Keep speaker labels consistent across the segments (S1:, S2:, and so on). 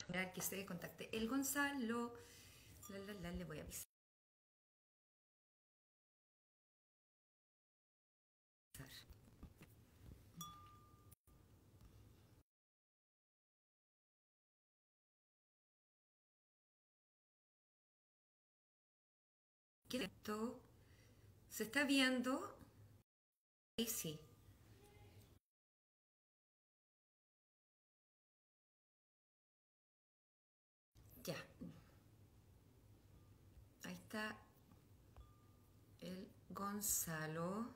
S1: Mira que se contacte el Gonzalo. Le voy a avisar. ¿Qué es esto? ¿Se está viendo? Ahí sí. Ya. Ahí está el Gonzalo.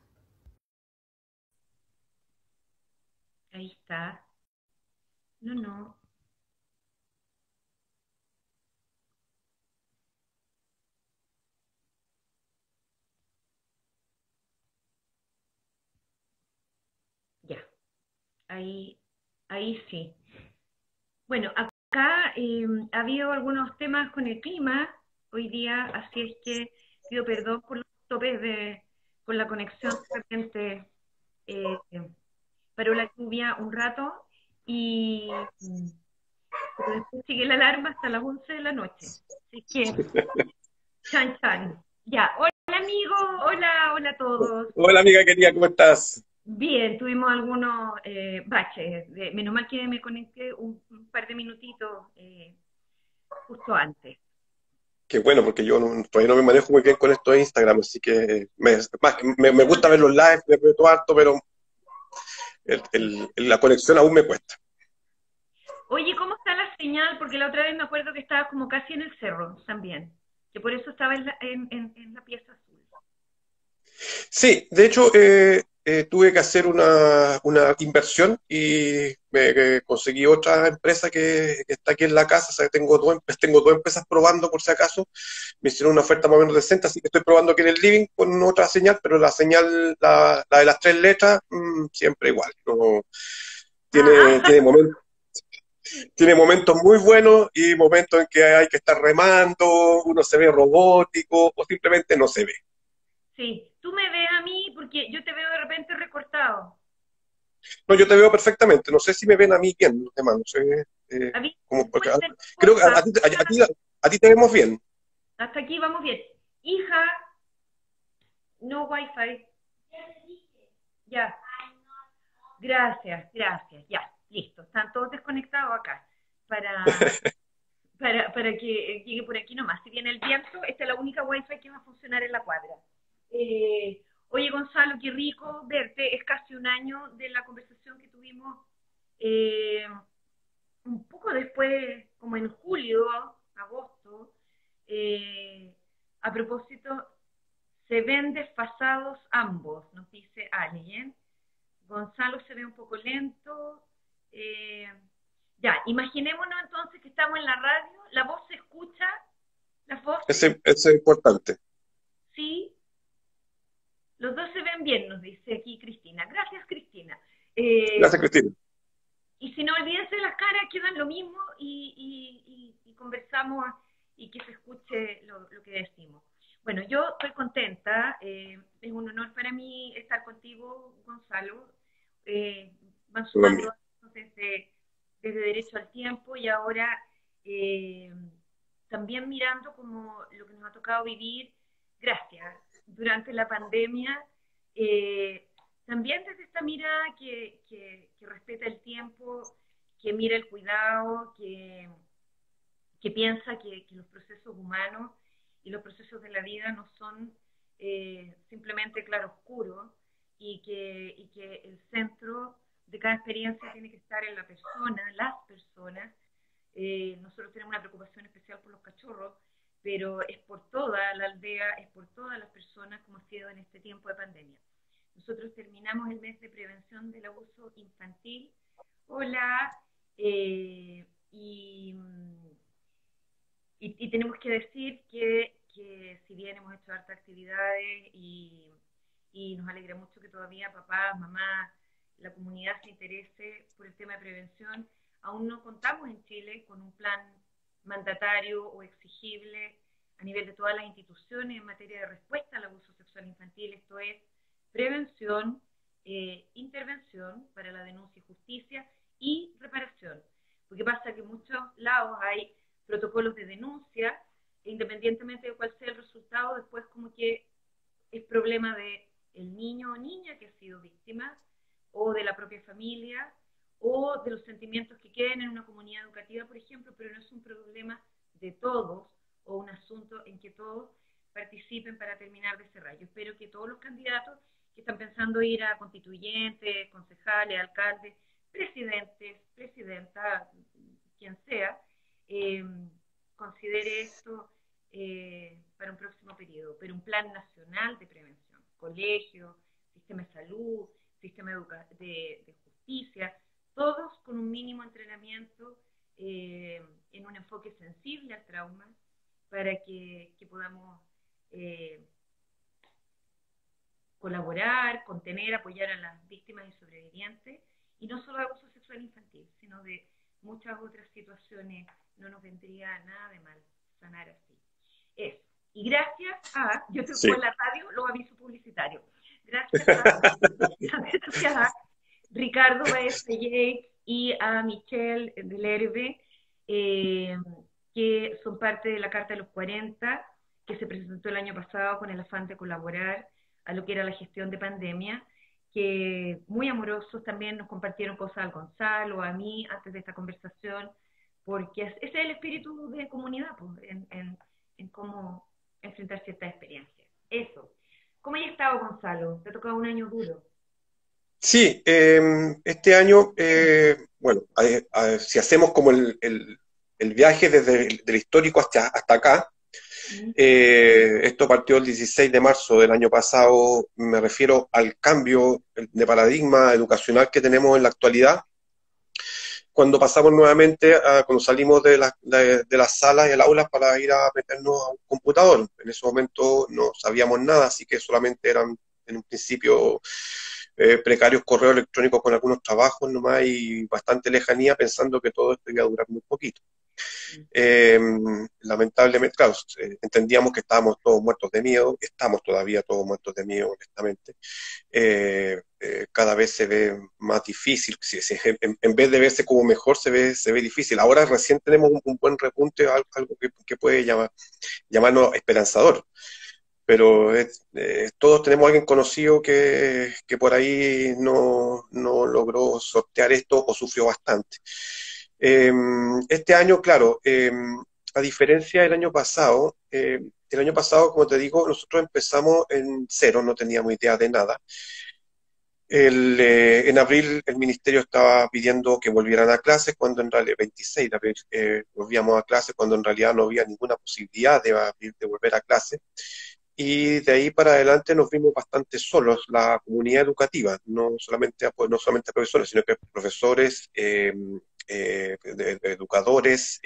S1: Ahí está. No, no. Ya. Ahí sí. Bueno, acá ha habido algunos temas con el clima hoy día, así es que pido perdón por los topes con la conexión. De repente eh, paró la lluvia un rato y pero después sigue la alarma hasta las 11 de la noche. Así que, chan chan. Ya, hola amigo, hola a todos.
S2: Hola amiga querida, ¿cómo estás?
S1: Bien, tuvimos algunos baches. Menos mal que me conecté un par de minutitos justo antes.
S2: Qué bueno, porque yo todavía no me manejo muy bien con esto de Instagram, así que me gusta ver los lives, me meto harto, pero la conexión aún me cuesta.
S1: Oye, ¿cómo está la señal? Porque la otra vez me acuerdo que estaba como casi en el cerro también, que por eso estaba en la pieza azul.
S2: Sí, de hecho tuve que hacer una inversión y me conseguí otra empresa que está aquí en la casa, o sea, tengo dos empresas probando por si acaso, me hicieron una oferta más o menos decente, así que estoy probando aquí en el living con otra señal, pero la señal, la de las tres letras, siempre igual, no, tiene,
S1: Ah,
S2: tiene momentos. Tiene momentos muy buenos y momentos en que hay que estar remando, uno se ve robótico o simplemente no se ve.
S1: sí. Tú me ves a mí porque yo te veo de repente recortado.
S2: No, yo te veo perfectamente, no sé si me ven a mí bien, los demás, no sé,
S1: A mí,
S2: porque,
S1: cuéntame,
S2: creo que
S1: porfa.
S2: a ti te vemos bien.
S1: Hasta aquí vamos bien. Hija, no wifi. Ya. Gracias. Ya, listo. Están todos desconectados acá para, para que llegue por aquí nomás. Si viene el viento, esta es la única wifi que va a funcionar en la cuadra. Oye, Gonzalo, qué rico verte. Es casi un año de la conversación que tuvimos eh, un poco después, como en julio, agosto, eh, a propósito, se ven desfasados ambos, nos dice alguien. Gonzalo se ve un poco lento. Eh, ya, imaginémonos entonces que estamos en la radio, la voz se escucha, las voces,
S2: Ese es importante.
S1: sí, los dos se ven bien, nos dice aquí Cristina. Gracias, Cristina.
S2: Gracias, Cristina.
S1: Y si no olvídense las caras, quedan lo mismo y conversamos y que se escuche lo que decimos. Bueno, yo estoy contenta, es un honor para mí estar contigo, Gonzalo. Van
S2: También.
S1: sumando desde Derecho al Tiempo y ahora eh, también mirando como lo que nos ha tocado vivir, gracias, durante la pandemia. Eh, También desde esta mirada que respeta el tiempo, que mira el cuidado, que piensa que los procesos humanos y los procesos de la vida no son simplemente claroscuros y que el centro de cada experiencia tiene que estar en la persona, las personas. Nosotros tenemos una preocupación especial por los cachorros, pero es por toda la aldea, es por todas las personas como ha sido en este tiempo de pandemia. Nosotros terminamos el mes de prevención del abuso infantil. Hola, eh, y, y tenemos que decir que si bien hemos hecho hartas actividades y nos alegra mucho que todavía papás, mamás, la comunidad se interese por el tema de prevención, aún no contamos en Chile con un plan mandatario o exigible a nivel de todas las instituciones en materia de respuesta al abuso sexual infantil. Esto es prevención, intervención para la denuncia y justicia y reparación. Porque pasa que en muchos lados hay protocolos de denuncia, e independientemente de cuál sea el resultado, después como que es problema de el niño o niña que ha sido víctima, o de la propia familia, o de los sentimientos que queden en una comunidad educativa, por ejemplo, pero no es un problema de todos, o un asunto en que todos participen para terminar de cerrar. Yo espero que todos los candidatos que están pensando ir a constituyentes, concejales, alcaldes, presidentes, presidenta, quien sea, eh, considere esto para un próximo periodo, pero un plan nacional de prevención, colegio, sistema de salud, sistema de justicia, todos con un mínimo entrenamiento en un enfoque sensible al trauma para que podamos colaborar, contener, apoyar a las víctimas y sobrevivientes, y no solo de abuso sexual infantil, sino de muchas otras situaciones. No nos vendría nada de mal sanar así. Eso. Y gracias a, yo estoy
S2: Sí.
S1: con la radio, los avisos publicitarios, gracias a Ricardo Baez y a Michelle Delerve, que son parte de la Carta de los 40, que se presentó el año pasado con el afán de colaborar a lo que era la gestión de pandemia, que muy amorosos también nos compartieron cosas al Gonzalo, a mí, antes de esta conversación, porque ese es el espíritu de comunidad, pues, en cómo enfrentar ciertas experiencias. Eso. ¿Cómo has estado, Gonzalo? Te ha tocado un año duro.
S2: Sí, este año, bueno, si hacemos como el viaje desde el histórico hasta acá, esto partió el 16 de marzo del año pasado, me refiero al cambio de paradigma educacional que tenemos en la actualidad, cuando pasamos nuevamente, cuando salimos de las salas y el aula para ir a meternos a un computador. En ese momento no sabíamos nada, así que solamente eran en un principio precarios correos electrónicos con algunos trabajos nomás y bastante lejanía, pensando que todo esto iba a durar muy poquito. Eh, Lamentablemente, claro, entendíamos que estábamos todos muertos de miedo, estamos todavía todos muertos de miedo, honestamente. Cada vez se ve más difícil, en vez de verse como mejor, se ve difícil. Ahora recién tenemos un buen repunte, algo que puede llamarnos esperanzador, pero todos tenemos a alguien conocido que por ahí no logró sortear esto o sufrió bastante. Este año, claro, a diferencia del año pasado, el año pasado, como te digo, nosotros empezamos en cero, no teníamos idea de nada. En abril el ministerio estaba pidiendo que volvieran a clases, cuando en realidad, 26 de abril, volvíamos a clases, cuando en realidad no había ninguna posibilidad de volver a clases. Y de ahí para adelante nos vimos bastante solos, la comunidad educativa, no solamente profesores, sino que profesores, educadores,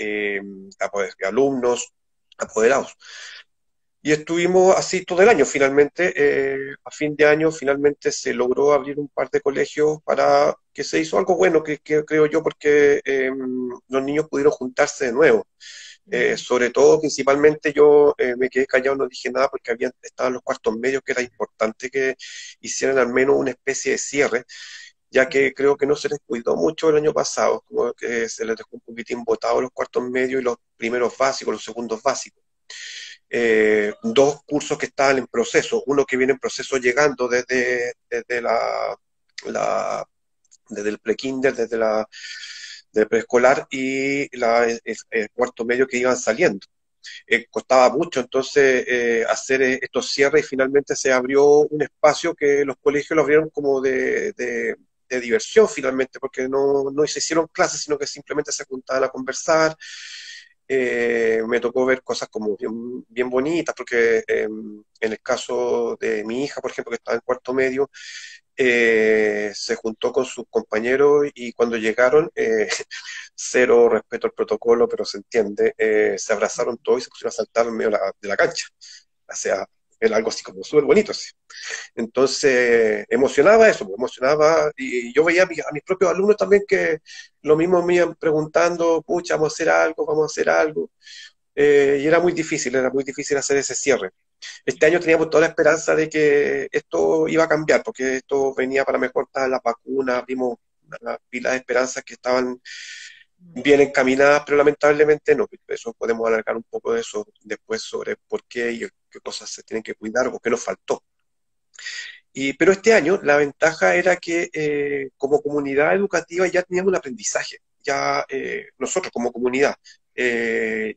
S2: alumnos, apoderados. Y estuvimos así todo el año. Finalmente, a fin de año, finalmente se logró abrir un par de colegios para que se hizo algo bueno, que creo yo, porque los niños pudieron juntarse de nuevo. Sobre todo, principalmente, yo me quedé callado, no dije nada porque estaban los cuartos medios, que era importante que hicieran al menos una especie de cierre, ya que creo que no se les cuidó mucho el año pasado, como que se les dejó un poquitín botados los cuartos medios y los primeros básicos, los segundos básicos. Dos cursos que estaban en proceso, uno que viene en proceso llegando desde desde el prekinder, del preescolar, y el cuarto medio que iban saliendo. Costaba mucho entonces hacer estos cierres, y finalmente se abrió un espacio que los colegios lo abrieron como de diversión finalmente, porque no se hicieron clases, sino que simplemente se juntaban a conversar. Me tocó ver cosas como bien bonitas, porque en el caso de mi hija, por ejemplo, que estaba en cuarto medio, se juntó con sus compañeros, y cuando llegaron, cero respeto al protocolo, pero se entiende, se abrazaron todos y se pusieron a saltar en medio de la cancha. O sea, era algo así como súper bonito, así. Entonces, emocionaba eso, emocionaba, y yo veía a mis propios alumnos también, que lo mismo me iban preguntando, pucha, vamos a hacer algo, vamos a hacer algo, y era muy difícil hacer ese cierre. Este año teníamos toda la esperanza de que esto iba a cambiar, porque esto venía para mejor, las vacunas, vimos una pila de esperanzas que estaban
S1: Mm.
S2: bien encaminadas, pero lamentablemente no. Eso podemos alargar un poco de eso después sobre por qué y qué cosas se tienen que cuidar o qué nos faltó. Pero este año la ventaja era que como comunidad educativa ya teníamos un aprendizaje, ya nosotros como comunidad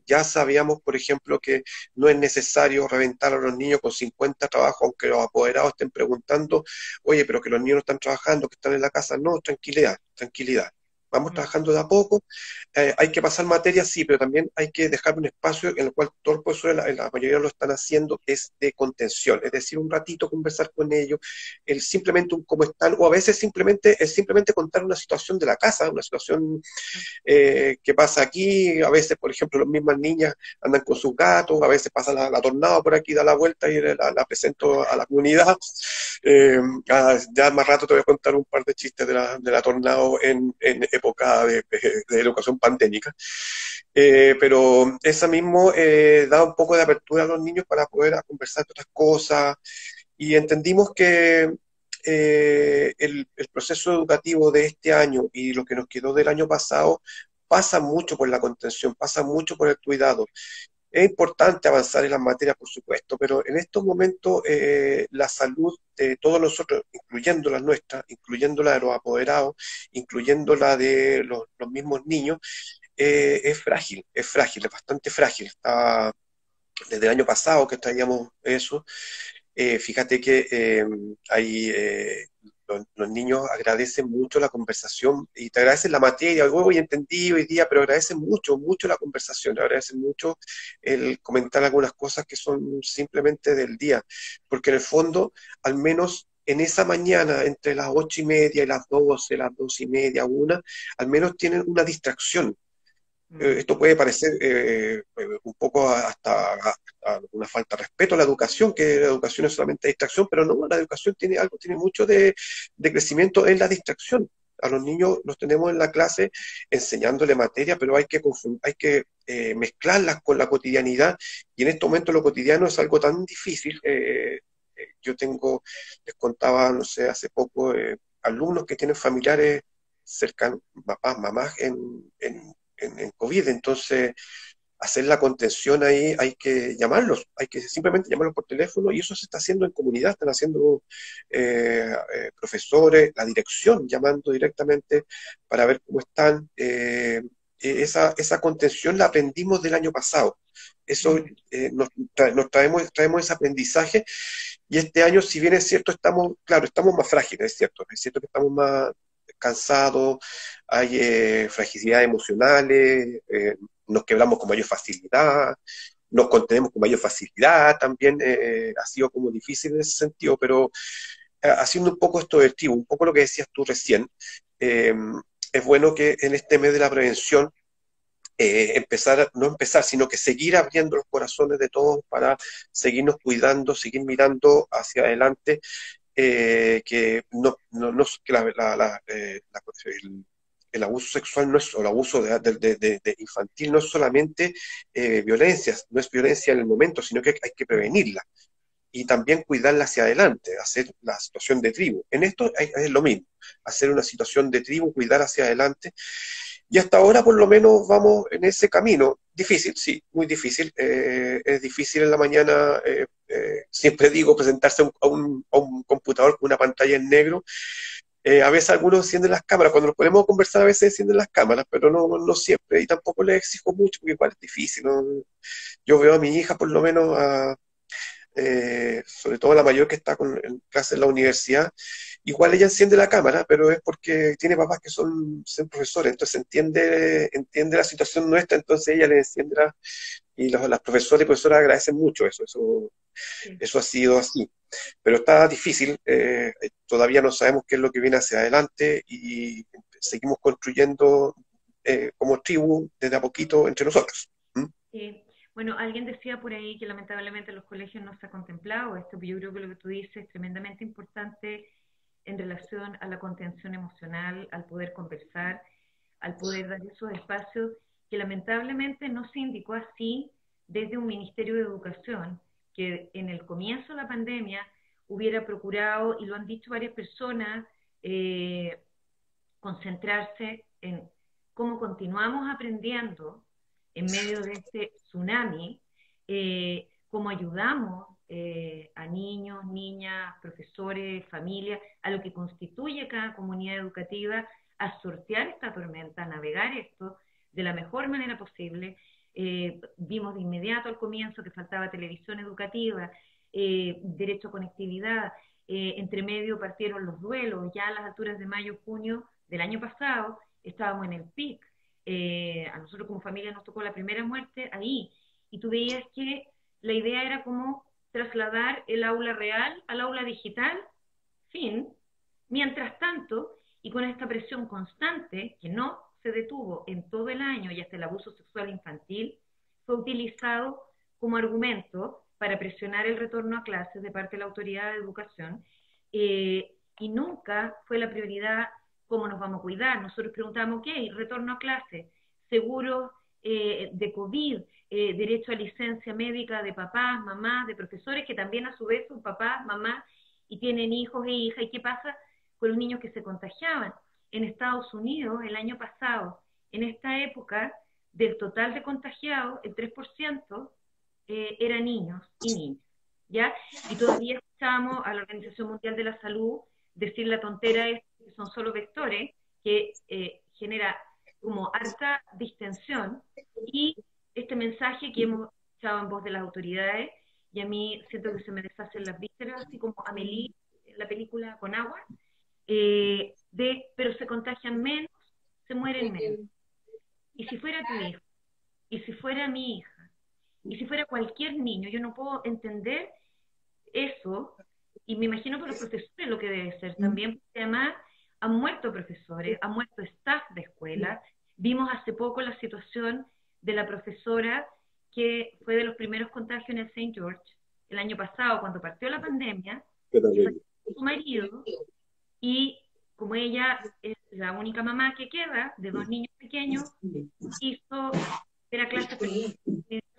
S2: ya sabíamos, por ejemplo, que no es necesario reventar a los niños con 50 trabajos, aunque los apoderados estén preguntando, oye, pero que los niños no están trabajando, que están en la casa. No, tranquilidad, tranquilidad. Vamos
S1: Mm.
S2: trabajando de a poco, hay que pasar materia, sí, pero también hay que dejar un espacio en el cual todos los profesores, la mayoría lo están haciendo, es de contención, es decir, un ratito conversar con ellos, el simplemente un cómo están, o a veces simplemente es simplemente contar una situación de la casa, una situación que pasa aquí, a veces, por ejemplo, las mismas niñas andan con sus gatos, a veces pasa la tornado por aquí, da la vuelta y la presento a la comunidad. Eh, ya más rato te voy a contar un par de chistes de la tornado en época de educación pandémica. Pero esa mismo da un poco de apertura a los niños para poder conversar de otras cosas y entendimos que el proceso educativo de este año y lo que nos quedó del año pasado pasa mucho por la contención, pasa mucho por el cuidado. Es importante avanzar en las materias, por supuesto, pero en estos momentos la salud de todos nosotros, incluyendo la nuestra, incluyendo la de los apoderados, incluyendo la de los mismos niños, es frágil, es bastante frágil. Está, desde el año pasado que traíamos eso, fíjate que hay, los niños agradecen mucho la conversación y te agradecen la materia. Luego y entendí hoy día, pero agradecen mucho, mucho la conversación, agradecen mucho el comentar algunas cosas que son simplemente del día, porque en el fondo, al menos en esa mañana, entre las 8:30 y las 12, las 2:30, una, al menos tienen una distracción.
S1: Mm.
S2: Esto puede parecer un poco hasta una falta de respeto a la educación, que la educación es solamente distracción, pero no, la educación tiene algo, tiene mucho de crecimiento en la distracción. A los niños los tenemos en la clase enseñándole materia, pero hay que mezclarlas con la cotidianidad, y en este momento lo cotidiano es algo tan difícil. Yo les contaba, no sé, hace poco, alumnos que tienen familiares cercanos, papás, mamás en COVID. Entonces, hacer la contención ahí hay que llamarlos, hay que simplemente llamarlos por teléfono, y eso se está haciendo en comunidad, están haciendo profesores, la dirección llamando directamente para ver cómo están. Esa contención la aprendimos del año pasado. Eso
S1: Mm.
S2: nos traemos ese aprendizaje, y este año, si bien es cierto, estamos más frágiles, es cierto que estamos más cansados, hay fragilidades emocionales, nos quebramos con mayor facilidad, nos contenemos con mayor facilidad, también ha sido como difícil en ese sentido, pero haciendo un poco esto del tribu, un poco lo que decías tú recién, eh, es bueno que en este mes de la prevención no empezar, sino que seguir abriendo los corazones de todos para seguirnos cuidando, seguir mirando hacia adelante, que que el abuso sexual no es, o el abuso de infantil no es solamente violencia, no es violencia en el momento, sino que hay que
S1: Mm.
S2: prevenirla y también cuidarla hacia adelante, hacer la situación de tribu. En esto es lo mismo, hacer una situación de tribu, cuidar hacia adelante, y hasta ahora por lo menos vamos en ese camino. Difícil, sí, muy difícil. Es difícil en la mañana, siempre digo, presentarse a un computador con una pantalla en negro. A veces algunos encienden las cámaras, cuando nos ponemos a conversar a veces encienden las cámaras, pero no siempre, y tampoco les exijo mucho, porque igual es difícil, ¿no? Yo veo a mi hija por lo menos sobre todo la mayor que está en clase en la universidad, igual ella enciende la cámara, pero es porque tiene papás que son profesores, entonces entiende la situación nuestra, entonces ella le enciende y las profesoras y profesoras agradecen mucho
S1: Sí.
S2: eso ha sido así. Pero está difícil, todavía no sabemos qué es lo que viene hacia adelante, y seguimos construyendo como tribu desde a poquito entre nosotros. ¿Mm?
S1: Sí. Bueno, alguien decía por ahí que lamentablemente en los colegios no se ha contemplado esto, pero yo creo que lo que tú dices es tremendamente importante en relación a la contención emocional, al poder conversar, al poder dar esos espacios que lamentablemente no se indicó así desde un Ministerio de Educación, que en el comienzo de la pandemia hubiera procurado, y lo han dicho varias personas, concentrarse en cómo continuamos aprendiendo en medio de este tsunami, cómo ayudamos a niños, niñas, profesores, familias, a lo que constituye cada comunidad educativa, a sortear esta tormenta, a navegar esto de la mejor manera posible. Vimos de inmediato al comienzo que faltaba televisión educativa, derecho a conectividad, entre medio partieron los duelos, ya a las alturas de mayo, junio del año pasado estábamos en el pic. A nosotros como familia nos tocó la primera muerte ahí, y tú veías que la idea era como trasladar el aula real al aula digital, fin. Mientras tanto, y con esta presión constante, que no se detuvo en todo el año, y hasta el abuso sexual infantil fue utilizado como argumento para presionar el retorno a clases de parte de la autoridad de educación, y nunca fue la prioridad cómo nos vamos a cuidar. Nosotros preguntamos, ok, retorno a clases, seguros de COVID, derecho a licencia médica de papás, mamás, de profesores, que también a su vez son papás, mamás, y tienen hijos e hijas. ¿Y qué pasa con los niños que se contagiaban? En Estados Unidos, el año pasado, en esta época, del total de contagiados, el 3% eran niños y niñas, ¿ya? Y todavía escuchamos a la Organización Mundial de la Salud decir la tontera es que son solo vectores, que genera como harta distensión, y este mensaje que hemos escuchado en voz de las autoridades, y a mí siento que se me deshacen las vísceras, así como Amélie, la película Con agua, pero se contagian menos, se mueren menos. Y si fuera tu hijo, y si fuera mi hija, y si fuera cualquier niño, yo no puedo entender eso, y me imagino que los profesores lo que debe ser también, porque además han muerto profesores, han muerto staff de escuela. Vimos hace poco la situación de la profesora que fue de los primeros contagios en el St. George el año pasado, cuando partió la pandemia, y fue su marido, y como ella es la única mamá que queda de dos niños pequeños, hizo era clase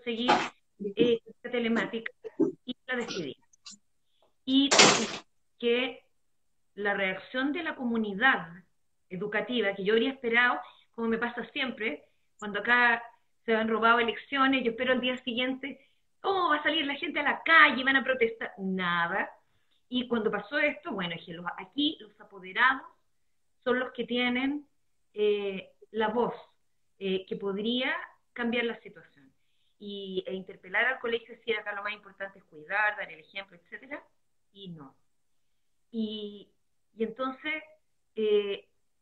S1: seguir la telemática, y la decidí. Y que la reacción de la comunidad educativa, que yo habría esperado, como me pasa siempre, cuando acá se han robado elecciones, yo espero al día siguiente, oh, va a salir la gente a la calle, van a protestar, nada. Y cuando pasó esto, bueno, dije, aquí los apoderados son los que tienen la voz que podría cambiar la situación. E interpelar al colegio, decir acá lo más importante es cuidar, dar el ejemplo, etcétera, y no. Y entonces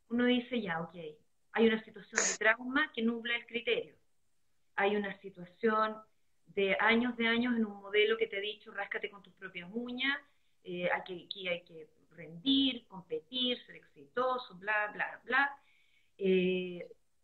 S1: uno dice ya, ok, hay una situación de trauma que nubla el criterio, hay una situación de años en un modelo que te he dicho, ráscate con tus propias uñas, aquí hay que rendir, competir, ser exitoso, bla, bla, bla.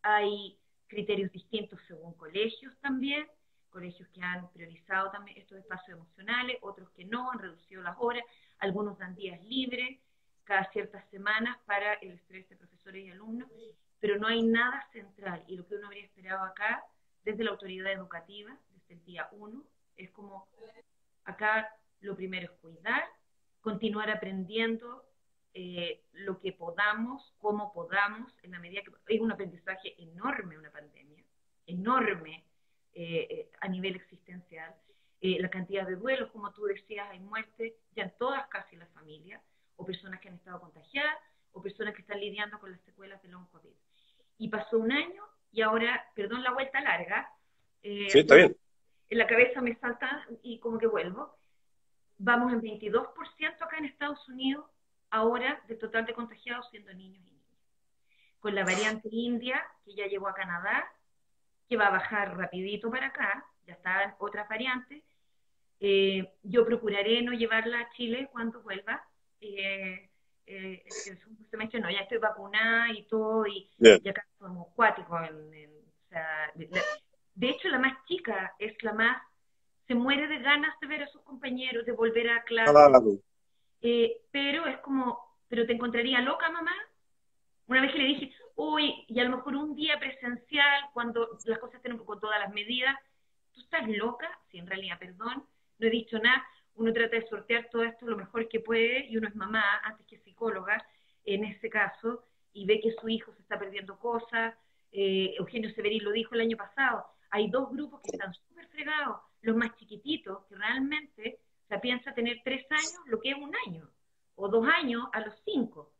S1: Hay criterios distintos según colegios también, colegios que han priorizado también estos espacios emocionales, otros que no, han reducido las horas, algunos dan días libres cada ciertas semanas para el estrés de profesores y alumnos, pero no hay nada central, y lo que uno habría esperado acá, desde la autoridad educativa, desde el día 1, es como, acá lo primero es cuidar, continuar aprendiendo lo que podamos, cómo podamos, en la medida que es un aprendizaje enorme, una pandemia, enorme a nivel existencial, la cantidad de duelos, como tú decías, hay muertes ya en todas casi las familias, o personas que han estado contagiadas, o personas que están lidiando con las secuelas del long COVID. Y pasó un año, y ahora, perdón la vuelta larga,
S2: sí, está bien.
S1: En la cabeza me salta y como que vuelvo. Vamos en 22% acá en Estados Unidos, ahora del total de contagiados siendo niños y niñas. Con la variante India, que ya llegó a Canadá, que va a bajar rapidito para acá, ya están otras variantes. Yo procuraré no llevarla a Chile cuando vuelva. Se mencionó, ya estoy vacunada y todo, y acá somos cuáticos. O sea, de hecho, la más chica es la más, se muere de ganas de ver a sus compañeros, de volver a clase. Pero es como, pero te encontraría loca, mamá. Una vez que le dije, uy, y a lo mejor un día presencial, cuando las cosas estén con todas las medidas, ¿tú estás loca? Sí, en realidad, perdón, no he dicho nada. Uno trata de sortear todo esto lo mejor que puede, y uno es mamá antes que psicóloga, en ese caso, y ve que su hijo se está perdiendo cosas, Eugenio Severín lo dijo el año pasado, hay dos grupos que están súper fregados, los más chiquititos, que realmente se piensa tener 3 años, lo que es un año, o 2 años a los 5,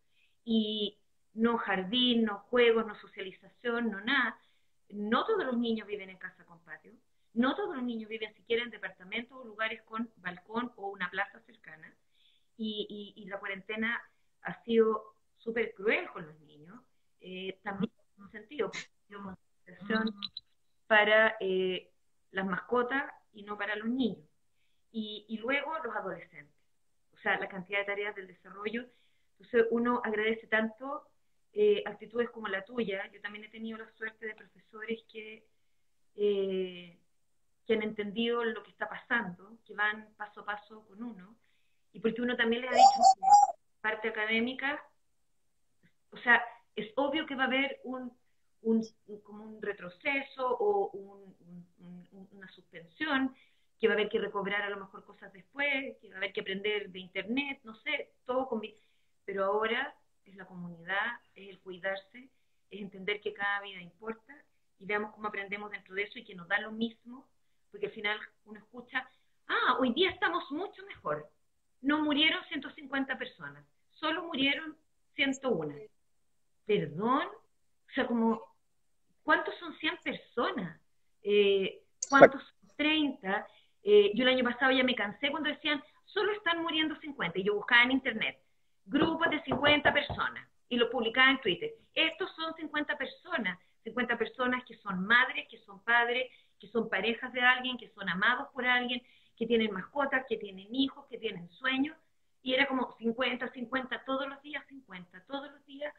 S1: y no jardín, no juegos, no socialización, no nada. No todos los niños viven en casa con patio, no todos los niños viven siquiera en departamentos o lugares con balcón o una plaza cercana, y la cuarentena ha sido súper cruel con los niños, también en un sentido, para las mascotas y no para los niños. Y luego los adolescentes, o sea, la cantidad de tareas del desarrollo. Entonces uno agradece tanto actitudes como la tuya. Yo también he tenido la suerte de profesores que han entendido lo que está pasando, que van paso a paso con uno, y porque uno también les ha dicho que parte académica, o sea, es obvio que va a haber como un retroceso o una suspensión, que va a haber que recobrar a lo mejor cosas después, que va a haber que aprender de internet, no sé, todo pero ahora es la comunidad, es el cuidarse, es entender que cada vida importa, y veamos cómo aprendemos dentro de eso y que nos da lo mismo, porque al final uno escucha, hoy día estamos mucho mejor, no murieron 150 personas, solo murieron 101. Perdón, o sea, como, ¿cuántos son 100 personas? ¿Cuántos son 30? Yo el año pasado ya me cansé cuando decían, solo están muriendo 50, y yo buscaba en internet, grupos de 50 personas, y lo publicaba en Twitter. Estos son 50 personas que son madres, que son padres, que son parejas de alguien, que son amados por alguien, que tienen mascotas, que tienen hijos, que tienen sueños, y era como 50, 50, todos los días 50, todos los días,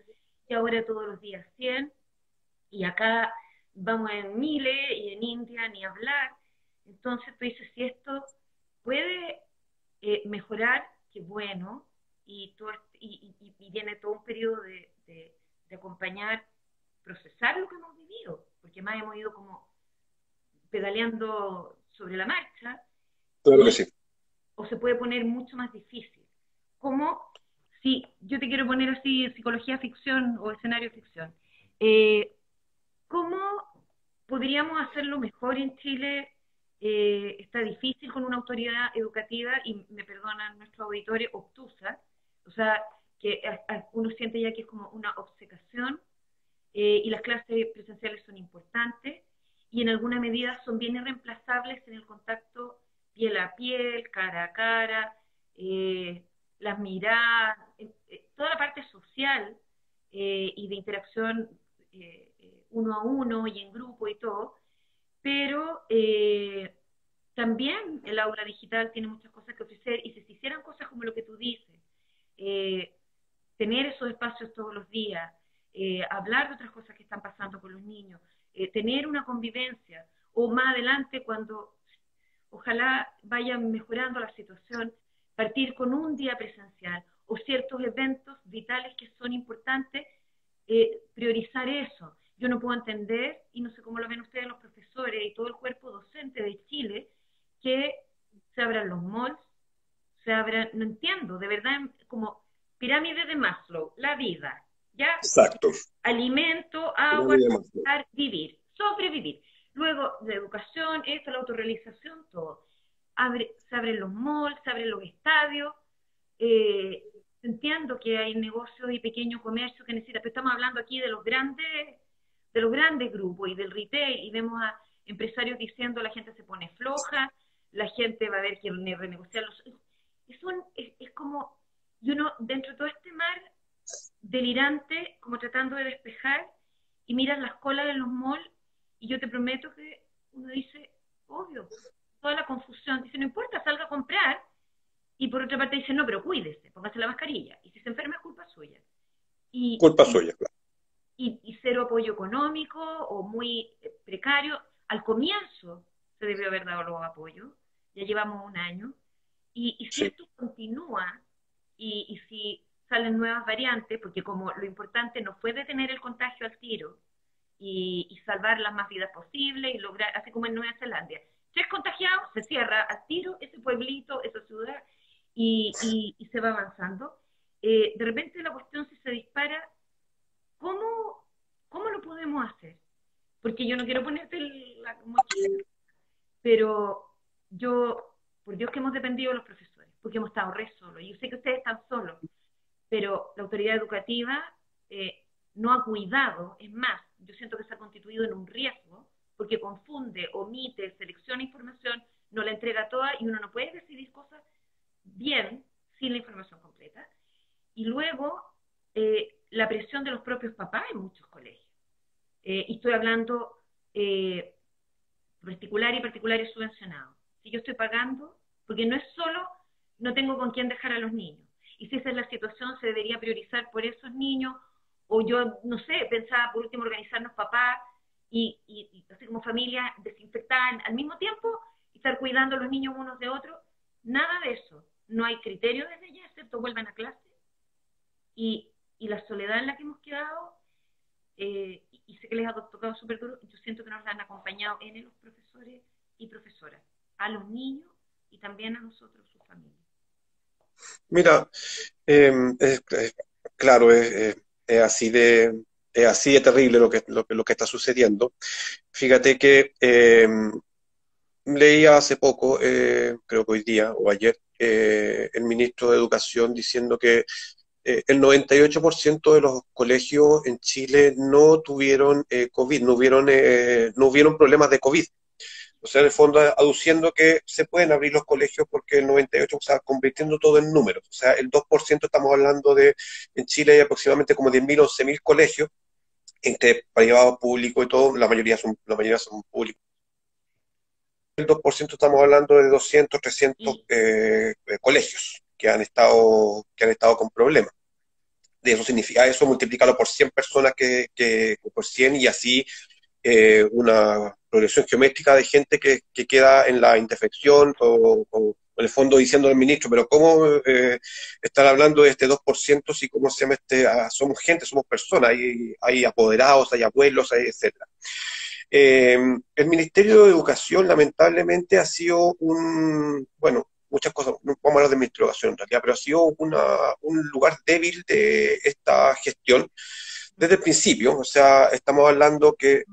S1: y ahora todos los días 100, y acá vamos en miles, y en India ni hablar. Entonces tú dices, si esto puede mejorar, qué bueno, y viene todo un periodo de acompañar, procesar lo que hemos vivido, porque más hemos ido como pedaleando sobre la marcha,
S2: Claro que sí.
S1: o se puede poner mucho más difícil. Como si yo te quiero poner así psicología ficción o escenario ficción, eh, ¿cómo podríamos hacerlo mejor en Chile? Está difícil con una autoridad educativa, y me perdonan nuestros auditores, obtusa, o sea, que uno siente ya que es como una obcecación, y las clases presenciales son importantes, y en alguna medida son bien irreemplazables en el contacto piel a piel, cara a cara, las miradas, toda la parte social y de interacción uno a uno y en grupo y todo, pero también el aula digital tiene muchas cosas que ofrecer, y si se hicieran cosas como lo que tú dices, eh, tener esos espacios todos los días, hablar de otras cosas que están pasando con los niños, tener una convivencia, o más adelante cuando ojalá vaya mejorando la situación, partir con un día presencial o ciertos eventos vitales que son importantes, priorizar eso. Yo no puedo entender, y no sé cómo lo ven ustedes los profesores y todo el cuerpo docente de Chile, que se abran los malls, se abran, no entiendo, de verdad, como pirámide de Maslow, la vida, ¿ya?
S2: Exacto.
S1: Alimento, agua, vivir, sobrevivir. Luego, la educación, esto, la autorrealización, todo. Se abren los malls, se abren los estadios. Entiendo que hay negocios y pequeño comercio que necesitan, pero estamos hablando aquí de los grandes grupos y del retail, y vemos a empresarios diciendo la gente se pone floja, la gente va a ver que renegociar los... Es como, y uno dentro de todo este mar delirante, como tratando de despejar, y miras las colas en los malls, y yo te prometo que uno dice, obvio, toda la confusión, dice, no importa, salga a comprar, y por otra parte dice, no, pero cuídese, póngase la mascarilla, y si se enferma es culpa suya.
S2: Culpa suya, claro.
S1: Y cero apoyo económico, o muy precario. Al comienzo se debió haber dado los apoyos, ya llevamos un año, y si
S2: Sí.
S1: esto continúa, y si salen nuevas variantes, porque como lo importante no fue detener el contagio al tiro, y salvar las más vidas posibles, y lograr, así como en Nueva Zelanda, 3 contagiados, se cierra al tiro ese pueblito, esa ciudad, y se va avanzando. De repente la cuestión, si se dispara, ¿cómo lo podemos hacer? porque yo no quiero ponerte la mochila, pero yo, por Dios que hemos dependido de los profesores, porque hemos estado re solos. Yo sé que ustedes están solos, pero la autoridad educativa no ha cuidado, es más, yo siento que se ha constituido en un riesgo, porque confunde, omite, selecciona información, no la entrega toda y uno no puede decidir cosas bien sin la información completa. Y luego, la presión de los propios papás en muchos colegios. Y estoy hablando particular y subvencionado. Si yo estoy pagando, porque no es solo, no tengo con quién dejar a los niños. Y si esa es la situación, se debería priorizar por esos niños, o yo, no sé, pensaba por último organizarnos papás y así como familia, desinfectar al mismo tiempo y estar cuidando a los niños unos de otros. Nada de eso. No hay criterio desde ya, excepto vuelvan a clase. Y la soledad en la que hemos quedado, y sé que les ha tocado súper duro, yo siento que nos han acompañado en los profesores y profesoras, a los niños y también a nosotros, sus familias.
S2: Mira, claro, es así es así de terrible lo que está sucediendo. Fíjate que leía hace poco, creo que hoy día o ayer, el ministro de Educación diciendo que el 98% de los colegios en Chile no tuvieron COVID, no hubieron problemas de COVID. O sea, en el fondo aduciendo que se pueden abrir los colegios porque el 98%, o sea, convirtiendo todo en números. O sea, el 2% estamos hablando de, en Chile hay aproximadamente como 10.000, 11.000 colegios, entre privado, público y todo, la mayoría son públicos. El 2% estamos hablando de 200, 300 colegios que han estado con problemas. De eso significa eso, multiplícalo por 100 personas por 100 y así una progresión geométrica de gente que queda en la indefección o en el fondo diciendo al ministro, pero ¿cómo están hablando de este 2% si cómo se llama somos gente, somos personas, hay apoderados, hay abuelos, hay etcétera? El Ministerio de Educación lamentablemente ha sido bueno, muchas cosas, no vamos a hablar de Ministerio de Educación en realidad, pero ha sido un lugar débil de esta gestión desde el principio. O sea, estamos hablando que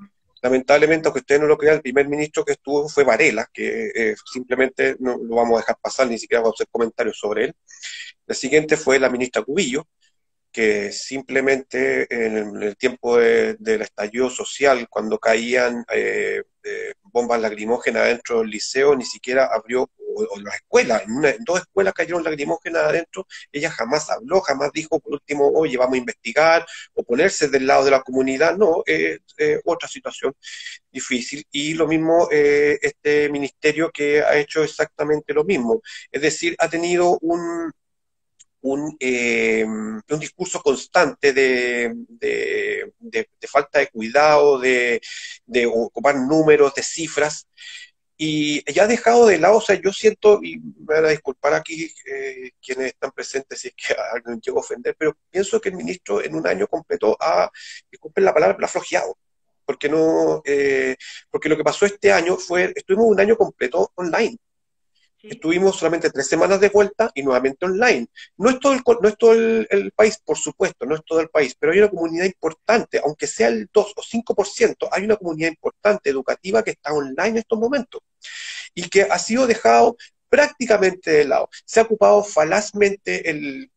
S2: lamentablemente, aunque ustedes no lo crean, el primer ministro que estuvo fue Varela, que simplemente no lo vamos a dejar pasar, ni siquiera vamos a hacer comentarios sobre él. La siguiente fue la ministra Cubillo, que simplemente en el tiempo del estallido social, cuando caían bombas lacrimógenas dentro del liceo, ni siquiera abrió, o las escuelas, en 2 escuelas cayeron lacrimógenas adentro, ella jamás habló, jamás dijo, por último, oye, vamos a investigar, o ponerse del lado de la comunidad, no, otra situación difícil. Y lo mismo este ministerio que ha hecho exactamente lo mismo, es decir, ha tenido un discurso constante de falta de cuidado, de ocupar números, de cifras, y ya ha dejado de lado. O sea, yo siento, y me van a disculpar aquí quienes están presentes si es que a alguien llego a ofender, pero pienso que el ministro en un año completo disculpen la palabra, pero ha flojeado. Porque no, porque lo que pasó este año estuvimos un año completo online.
S1: ¿Sí?
S2: Estuvimos solamente 3 semanas de vuelta y nuevamente online. No es todo el país, por supuesto, no es todo el país, pero hay una comunidad importante, aunque sea el 2 o 5%, hay una comunidad importante educativa que está online en estos momentos y que ha sido dejado prácticamente de lado. Se ha ocupado falazmente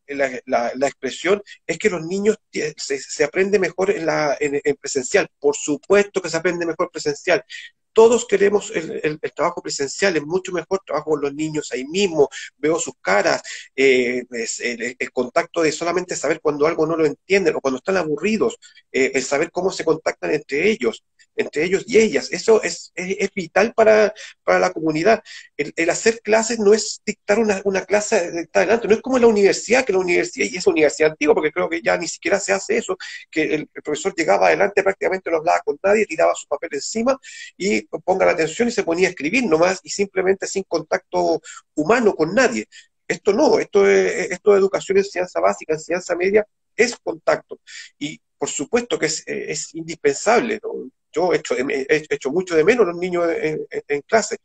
S2: la expresión, es que los niños se aprende mejor en presencial. Por supuesto que se aprende mejor presencial. Todos queremos el trabajo presencial, es mucho mejor, trabajo con los niños ahí mismo, veo sus caras, el contacto de solamente saber cuando algo no lo entienden o cuando están aburridos, el saber cómo se contactan entre ellos y ellas. Eso es vital para la comunidad. El hacer clases no es dictar una clase de adelante, no es como en la universidad, que la universidad, y es universidad antigua, porque creo que ya ni siquiera se hace eso, que el profesor llegaba adelante, prácticamente no hablaba con nadie, tiraba su papel encima y ponga la atención y se ponía a escribir nomás y simplemente sin contacto humano con nadie. Esto no, esto de educación, enseñanza básica, enseñanza media, es contacto. Y por supuesto que es indispensable, ¿no? Yo he hecho mucho de menos los niños en clase,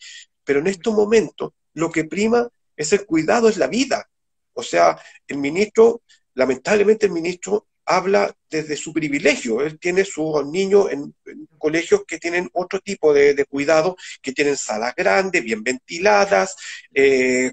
S2: pero en estos momentos lo que prima es el cuidado, es la vida. O sea, el ministro, lamentablemente el ministro habla desde su privilegio. Él tiene sus niños en colegios que tienen otro tipo de cuidado, que tienen salas grandes, bien ventiladas,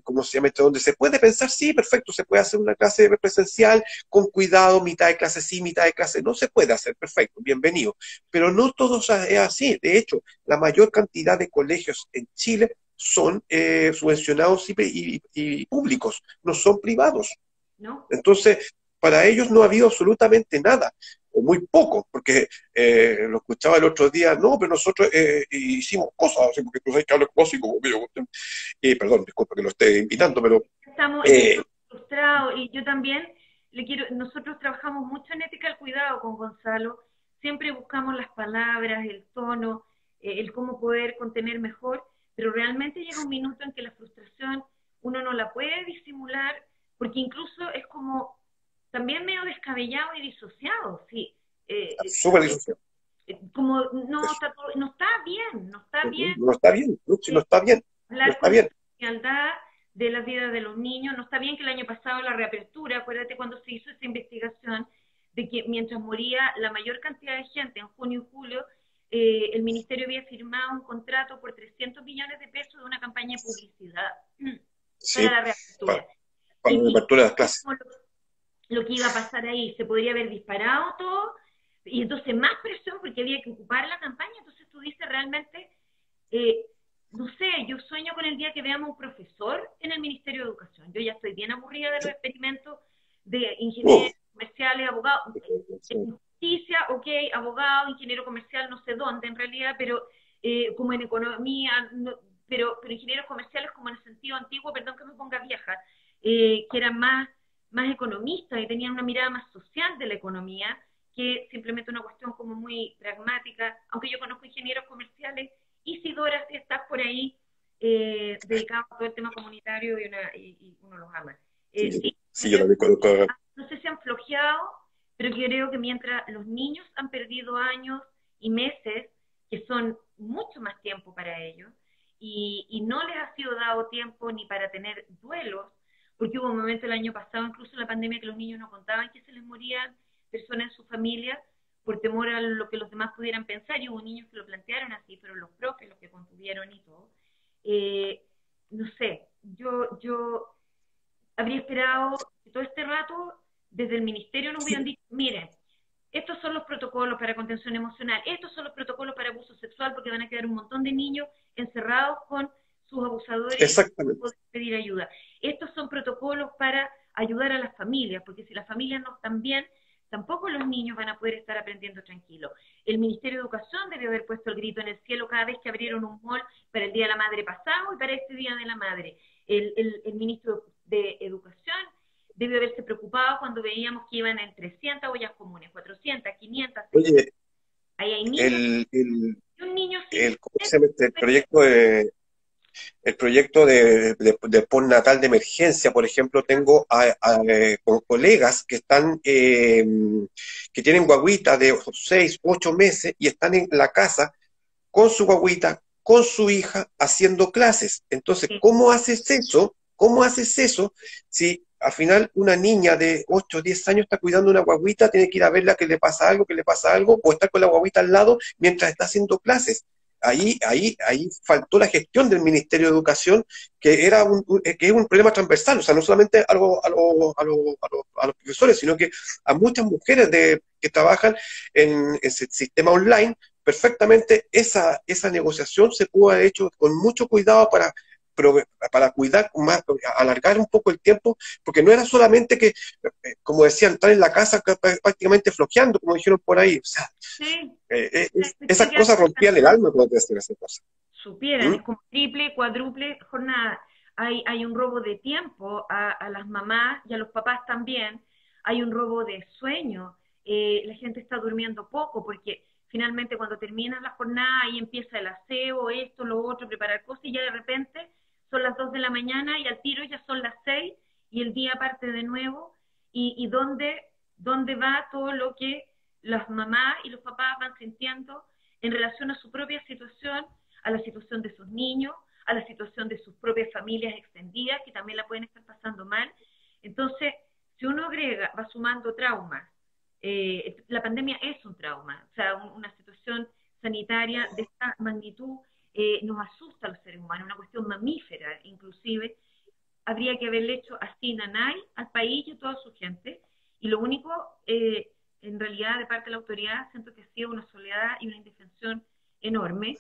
S2: ¿cómo se llama esto? Donde se puede pensar, sí, perfecto, se puede hacer una clase presencial con cuidado, mitad de clase sí, mitad de clase no, se puede hacer, perfecto, bienvenido. Pero no todo es así. De hecho, la mayor cantidad de colegios en Chile son subvencionados y públicos, no son privados.
S1: ¿no?
S2: Entonces, para ellos no ha habido absolutamente nada, o muy poco, porque lo escuchaba el otro día, no, pero nosotros hicimos cosas, así, porque tú sabes que hablo como así, como medio, perdón, disculpa que lo esté invitando, pero
S1: Estamos
S2: eh,
S1: frustrados y yo también nosotros trabajamos mucho en ética del cuidado con Gonzalo, siempre buscamos las palabras, el tono, el cómo poder contener mejor, pero realmente llega un minuto en que la frustración uno no la puede disimular, porque incluso es como también medio descabellado y disociado, sí.
S2: súper disociado.
S1: Como no está bien, no está bien
S2: No está bien, no, si no
S1: eh,
S2: está bien, no
S1: hablar
S2: está
S1: con
S2: bien.
S1: igualdad de la vida de los niños. No está bien que el año pasado la reapertura, acuérdate cuando se hizo esa investigación de que mientras moría la mayor cantidad de gente en junio y julio, el ministerio había firmado un contrato por 300 millones de pesos de una campaña de publicidad para
S2: Sí,
S1: la
S2: para,
S1: reapertura.
S2: para la apertura de las
S1: Y
S2: clases.
S1: lo que iba a pasar ahí, se podría haber disparado todo, y entonces más presión porque había que ocupar la campaña. Entonces tú dices realmente, eh, no sé, yo sueño con el día que veamos un profesor en el Ministerio de Educación. Yo ya estoy bien aburrida de los experimentos de
S2: Uh,
S1: ingenieros comerciales, abogados, en justicia, ok, abogado, ingeniero comercial, no sé dónde en realidad, pero como en economía, no, pero ingenieros comerciales como en el sentido antiguo, perdón que me ponga vieja, que eran más economistas y tenían una mirada más social de la economía que simplemente una cuestión como muy pragmática, aunque yo conozco ingenieros comerciales. Isidora, si estás por ahí, dedicado a todo el tema comunitario y uno los ama. Sí,
S2: sí, yo también conozco.
S1: no sé si han flojeado, pero yo creo que mientras los niños han perdido años y meses, que son mucho más tiempo para ellos, y no les ha sido dado tiempo ni para tener duelos, porque hubo un momento el año pasado, incluso en la pandemia, que los niños no contaban que se les morían personas en su familia por temor a lo que los demás pudieran pensar, y hubo niños que lo plantearon así, pero los profes los que contuvieron y todo. Eh, no sé, yo habría esperado que todo este rato desde el ministerio nos hubieran dicho, miren, estos son los protocolos para contención emocional, estos son los protocolos para abuso sexual, porque van a quedar un montón de niños encerrados con sus abusadores y
S2: Exactamente.
S1: poder pedir ayuda. Estos son protocolos para ayudar a las familias, porque si las familias no están bien, tampoco los niños van a poder estar aprendiendo tranquilos. El Ministerio de Educación debió haber puesto el grito en el cielo cada vez que abrieron un mall para el Día de la Madre pasado y para este Día de la Madre. El ministro de Educación debió haberse preocupado cuando veíamos que iban en 300 ollas comunes, 400, 500, 600.
S2: Oye,
S1: Ahí hay niños
S2: el, el,
S1: y un niño sin...
S2: ¿cómo se llama este? El proyecto de postnatal de emergencia, por ejemplo, tengo con colegas que están, que tienen guaguitas de 6, 8 meses y están en la casa con su guaguita, con su hija, haciendo clases. Entonces, ¿cómo haces eso? ¿Cómo haces eso si al final una niña de 8 o 10 años está cuidando una guaguita, tiene que ir a verla que le pasa algo, o estar con la guaguita al lado mientras está haciendo clases? Ahí faltó la gestión del Ministerio de Educación, que era que es un problema transversal, o sea, no solamente a los profesores, sino que a muchas mujeres que trabajan en ese sistema online. Perfectamente esa negociación se pudo haber hecho con mucho cuidado para cuidar más, alargar un poco el tiempo, porque no era solamente que, como decían, estar en la casa prácticamente flojeando, como dijeron por ahí. O sea,
S1: Sí,
S2: esas cosas rompían el alma cuando te decían esas cosas.
S1: supieran,
S2: ¿Mm?
S1: es como triple, cuádruple jornada. Hay un robo de tiempo a las mamás y a los papás también. Hay un robo de sueño. La gente está durmiendo poco porque finalmente cuando termina la jornada ahí empieza el aseo, esto, lo otro, preparar cosas y ya de repente son las 2 de la mañana y al tiro ya son las 6 y el día parte de nuevo. Y dónde va todo lo que las mamás y los papás van sintiendo en relación a su propia situación, a la situación de sus niños, a la situación de sus propias familias extendidas, que también la pueden estar pasando mal. Entonces, si uno agrega, va sumando traumas, La pandemia es un trauma, o sea, una situación sanitaria de esta magnitud nos asusta a los seres humanos, una cuestión mamífera inclusive. Habría que haberle hecho así nanay al país y a toda su gente, y lo único, en realidad, de parte de la autoridad, siento que ha sido una soledad y una indefensión enorme.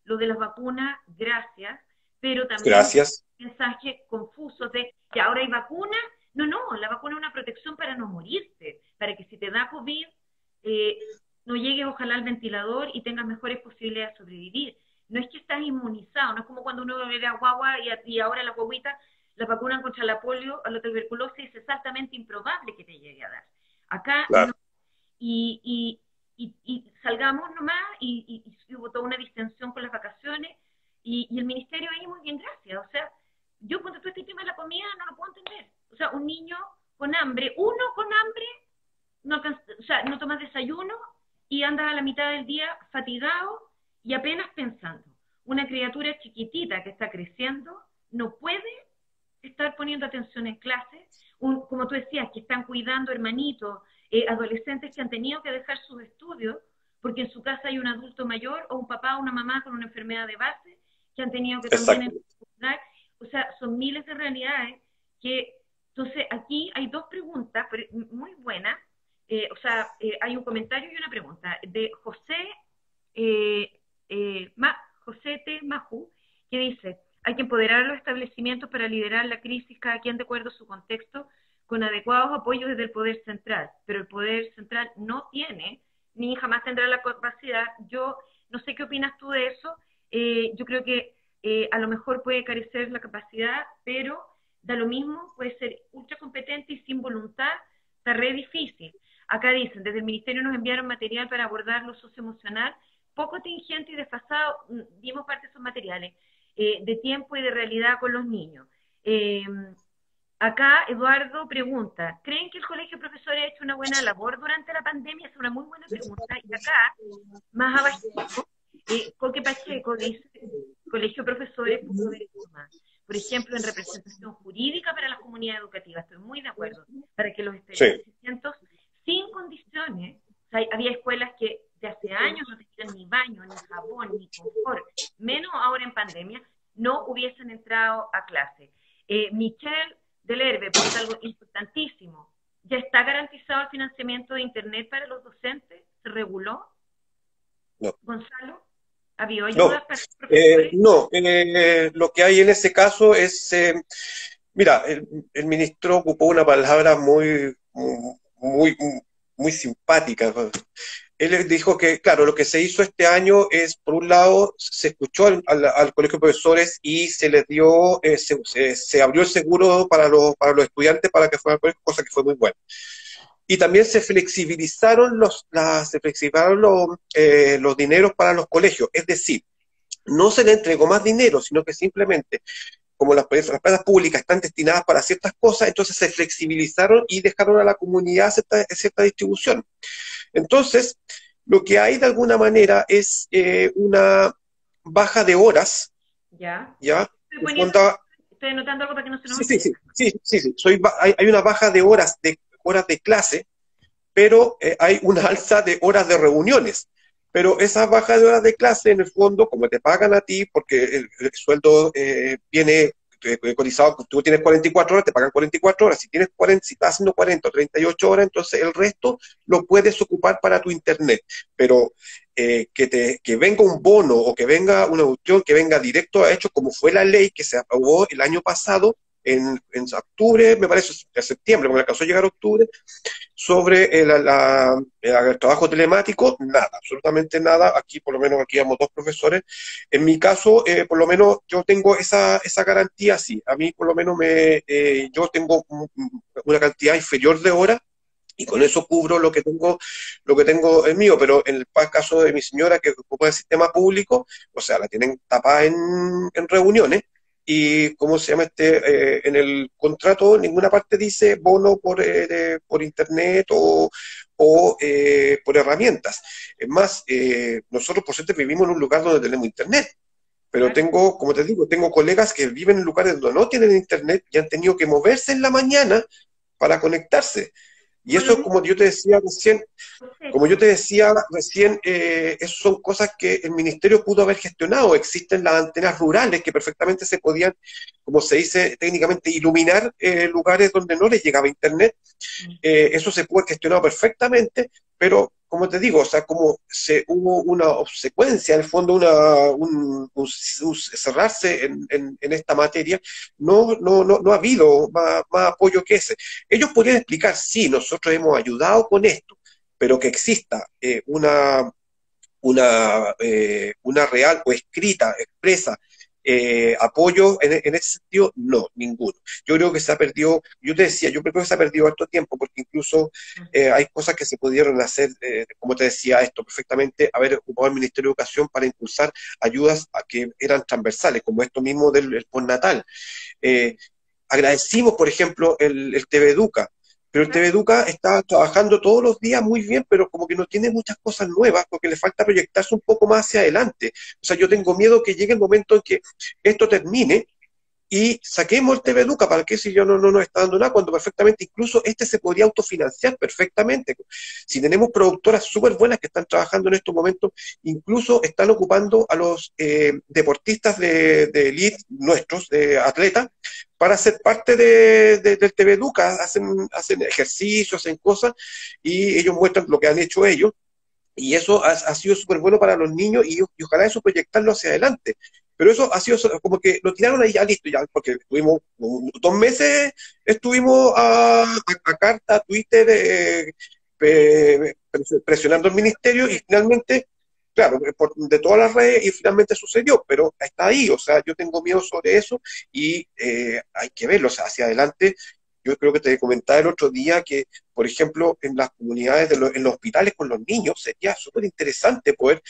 S1: Lo de las vacunas, gracias, pero también
S2: Gracias.
S1: mensajes confusos de que ahora hay vacunas. No, no, la vacuna es una protección para no morirte, para que si te da COVID, eh, no llegues ojalá al ventilador y tengas mejores posibilidades de sobrevivir. No es que estás inmunizado, no es como cuando uno era guagua y ahora la guaguita la vacunan contra la polio o la tuberculosis, es exactamente improbable que te llegue a dar. Acá no.
S2: Claro.
S1: Y salgamos nomás y hubo toda una distensión con las vacaciones y el ministerio ahí muy bien, gracias. O sea, yo cuando tú este tema de la comida no lo puedo entender. O sea, un niño con hambre, uno con hambre, no, o sea, no tomas desayuno y andas a la mitad del día fatigado y apenas pensando. Una criatura chiquitita que está creciendo no puede estar poniendo atención en clase, como tú decías, que están cuidando hermanitos, adolescentes que han tenido que dejar sus estudios porque en su casa hay un adulto mayor o un papá o una mamá con una enfermedad de base que han tenido que también
S2: Exacto.
S1: estudiar. O sea, son miles de realidades que, entonces, aquí hay dos preguntas muy buenas. O sea, hay un comentario y una pregunta de eh, José T. Majú, que dice: hay que empoderar a los establecimientos para liderar la crisis, cada quien de acuerdo a su contexto, con adecuados apoyos desde el Poder Central. Pero el Poder Central no tiene, ni jamás tendrá la capacidad. Yo no sé qué opinas tú de eso. Yo creo que a lo mejor puede carecer la capacidad, pero da lo mismo, puede ser ultra competente y sin voluntad, está re difícil. Acá dicen, desde el Ministerio nos enviaron material para abordar lo socioemocional, poco tingente y desfasado, dimos parte de esos materiales, de tiempo y de realidad con los niños. Acá Eduardo pregunta: ¿creen que el Colegio de Profesores ha hecho una buena labor durante la pandemia? Es una muy buena pregunta. Y acá, más abajo, Coque Pacheco dice: Colegio de Profesores pudo haber hecho más. Por ejemplo, en representación jurídica para las comunidades educativas. Estoy muy de acuerdo. Para que los
S2: Sí.
S1: establecimientos sin condiciones, o sea, había escuelas que de hace años no tenían ni baño, ni jabón, ni confort, menos ahora en pandemia, no hubiesen entrado a clase. Michelle del Herbe pregunta algo importantísimo: ¿ya está garantizado el financiamiento de Internet para los docentes? ¿Se reguló?
S2: No.
S1: Gonzalo, ¿había
S2: No,
S1: ayudas para los profesores?
S2: no. Lo que hay en ese caso es, mira, el ministro ocupó una palabra muy, muy simpática. Él dijo que, claro, lo que se hizo este año es, por un lado, se escuchó al Colegio de Profesores y se les dio, se abrió el seguro para los estudiantes para que fueran al colegio, cosa que fue muy buena. Y también se flexibilizaron los dineros para los colegios, es decir, no se le entregó más dinero, sino que simplemente, como las plazas públicas están destinadas para ciertas cosas, entonces se flexibilizaron y dejaron a la comunidad cierta distribución. Entonces, lo que hay de alguna manera es una baja de horas,
S1: Ya.
S2: ¿ya?
S1: Estoy
S2: En
S1: poniendo,
S2: fondo,
S1: estoy anotando algo para que no se nos
S2: sí, sí,
S1: olvide.
S2: sí, sí, sí, sí. Hay una baja de horas de clase, pero hay una alza de horas de reuniones. Pero esa baja de horas de clase, en el fondo, como te pagan a ti, porque el sueldo viene cotizado, tú tienes 44 horas, te pagan 44 horas. Si tienes 40, si estás haciendo 40 o 38 horas, entonces el resto lo puedes ocupar para tu internet. Pero que venga un bono o que venga una cuestión que venga directo a hechos, como fue la ley que se aprobó el año pasado, en octubre, me parece, en septiembre, cuando alcanzó a llegar a octubre, sobre el trabajo telemático, nada, absolutamente nada. Aquí, por lo menos, aquí vamos dos profesores. En mi caso, por lo menos, yo tengo esa garantía, sí. A mí, por lo menos, yo tengo una cantidad inferior de horas y con
S1: Ya.
S2: eso cubro lo que tengo es mío, pero en el caso de mi señora que ocupa el sistema público, o sea, la tienen tapada en reuniones, y ¿cómo se llama en el contrato? En ninguna parte dice bono por internet o por herramientas. Es más, nosotros por suerte vivimos en un lugar donde tenemos internet, pero
S1: Claro.
S2: tengo, como te digo, tengo colegas que viven en lugares donde no tienen internet y han tenido que moverse en la mañana para conectarse. Y
S1: Con los
S2: eso,
S1: niños,
S2: como yo te decía recién, como yo
S1: cosecho.
S2: te decía recién, eso son cosas que el ministerio pudo haber gestionado. Existen las antenas rurales que perfectamente se podían, como se dice técnicamente, iluminar lugares donde no les llegaba internet.
S1: Mm.
S2: Eso se pudo haber gestionado perfectamente, pero como te digo, o sea, como se hubo una obsecuencia, en el fondo un cerrarse en esta materia, no ha habido más apoyo que ese. Ellos podrían explicar, sí, nosotros hemos ayudado con esto, pero que exista una real o escrita, expresa, apoyo en ese sentido, no, ninguno. Yo creo que se ha perdido, yo te decía, yo creo que se ha perdido harto tiempo, porque incluso hay cosas que se pudieron hacer, como te decía, esto perfectamente, haber ocupado el Ministerio de Educación para impulsar ayudas a que eran transversales, como esto mismo del postnatal. Eh, Agradecimos, por ejemplo, el TV Educa, pero el TV Educa está trabajando todos los días muy bien, pero como que no tiene muchas cosas nuevas porque le falta proyectarse un poco más hacia adelante. O sea, yo tengo miedo que llegue el momento en que esto termine y saquemos el TV Educa, ¿para qué si yo no nos está dando nada? Cuando perfectamente, incluso este se podría autofinanciar perfectamente. Si tenemos productoras súper buenas que están trabajando en estos momentos, incluso están ocupando a los deportistas de elite nuestros, de atletas, para ser parte del TV Educa, hacen ejercicios, hacen cosas, y ellos muestran lo que han hecho ellos, y eso ha sido súper bueno para los niños y ojalá eso proyectarlo hacia adelante. Pero eso ha sido como que lo tiraron ahí ya listo, ya, porque estuvimos 2 meses, estuvimos a carta, a Twitter, presionando al ministerio y finalmente, claro, de todas las redes y finalmente sucedió, pero está ahí, o sea, yo tengo miedo sobre eso y hay que verlo, o sea, hacia adelante. Yo creo que te comentaba el otro día que por ejemplo, en las comunidades, en los hospitales con los niños, sería súper interesante poder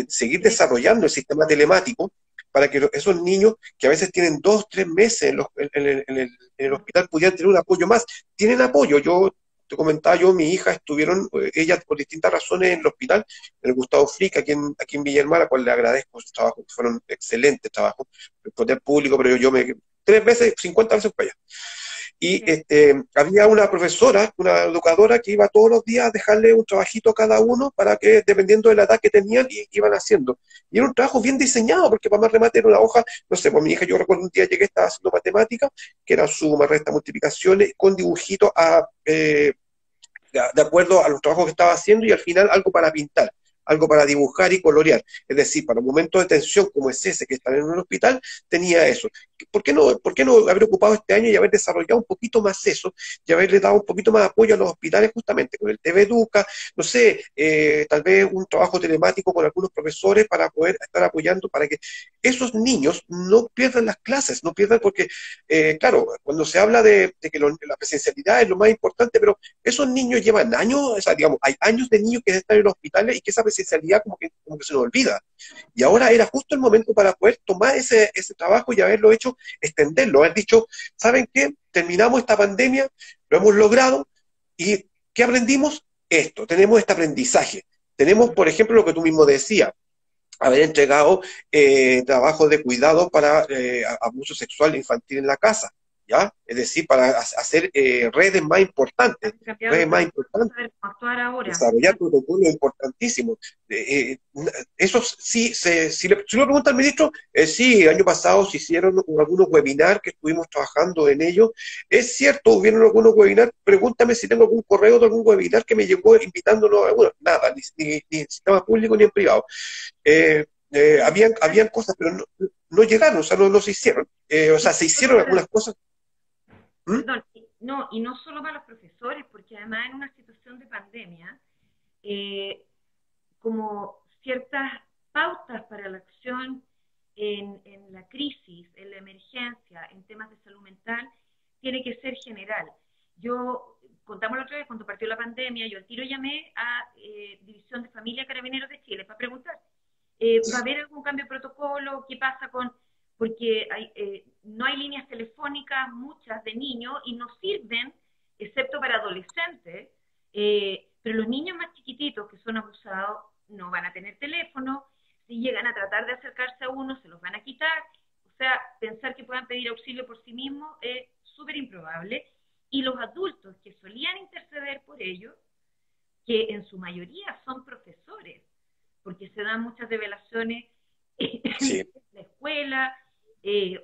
S2: seguir
S1: Sí,
S2: desarrollando el sistema telemático para que esos niños que a veces tienen 2, 3 meses en el hospital pudieran tener un apoyo más. Tienen apoyo, yo te comentaba, mi hija estuvieron, ellas por distintas razones en el hospital, en el Gustavo Frick, aquí en Villa del Mar, a cual le agradezco su trabajo, fueron excelentes trabajos, el poder público, pero yo 3 veces, 50 veces para allá. Y
S1: sí.
S2: había una profesora, una educadora que iba todos los días a dejarle un trabajito a cada uno para que, dependiendo de la edad que tenían, iban haciendo. Y era un trabajo bien diseñado, porque para más remate era una hoja, no sé, pues mi hija, yo recuerdo un día llegué, estaba haciendo matemáticas, que era suma, resta, multiplicaciones, con dibujitos de acuerdo a los trabajos que estaba haciendo y al final algo para pintar, algo para dibujar y colorear. Es decir, para un momento de tensión como es ese que están en un hospital, tenía eso. ¿Por qué no haber ocupado este año y haber desarrollado un poquito más eso y haberle dado un poquito más de apoyo a los hospitales justamente con el TV Educa, no sé, tal vez un trabajo telemático con algunos profesores para poder estar apoyando para que esos niños no pierdan las clases, no pierdan porque, claro, cuando se habla de que la presencialidad es lo más importante, pero esos niños llevan años, o sea, digamos, hay años de niños que están en los hospitales y que esa presencialidad como que se nos olvida. Y ahora era justo el momento para poder tomar ese trabajo y haberlo hecho, extenderlo, haber dicho, ¿saben qué? Terminamos esta pandemia, lo hemos logrado y ¿qué aprendimos? Esto, tenemos este aprendizaje. Tenemos, por ejemplo, lo que tú mismo decías, haber entregado trabajos de cuidado para abuso sexual infantil en la casa, ¿ya? Es decir, para hacer redes más importantes,
S1: Han cambiado
S2: redes
S1: los
S2: más
S1: protocolos,
S2: importantes,
S1: saber cómo actuar ahora.
S2: desarrollar protocolos importantísimos. Eso sí, si lo pregunta el ministro, sí, el año pasado se hicieron algunos webinars que estuvimos trabajando en ellos. Es cierto, hubieron algunos webinars, pregúntame si tengo algún correo de algún webinar que me llegó invitándonos a algunos. Nada, ni en sistema público ni en privado. Habían cosas, pero no llegaron, o sea, no se hicieron. O
S1: Y
S2: sea,
S1: no
S2: se
S1: solo
S2: hicieron
S1: para
S2: algunas cosas. ¿Mm?
S1: perdón, no, y no solo para los profesores, porque además en una situación de pandemia, eh, como ciertas pautas para la acción en la crisis, en la emergencia, en temas de salud mental, tiene que ser general. Yo, contamos la otra vez, cuando partió la pandemia, yo al tiro llamé a División de Familia Carabineros de Chile para preguntar, ¿va a haber algún cambio de protocolo? ¿Qué pasa con...? Porque no hay líneas telefónicas, muchas de niños, y no sirven, excepto para adolescentes, pero los niños más chiquititos que son abusados no van a tener teléfono, si llegan a tratar de acercarse a uno, se los van a quitar, o sea, pensar que puedan pedir auxilio por sí mismos es súper improbable, y los adultos que solían interceder por ellos, que en su mayoría son profesores, porque se dan muchas revelaciones
S2: Sí,
S1: en la escuela,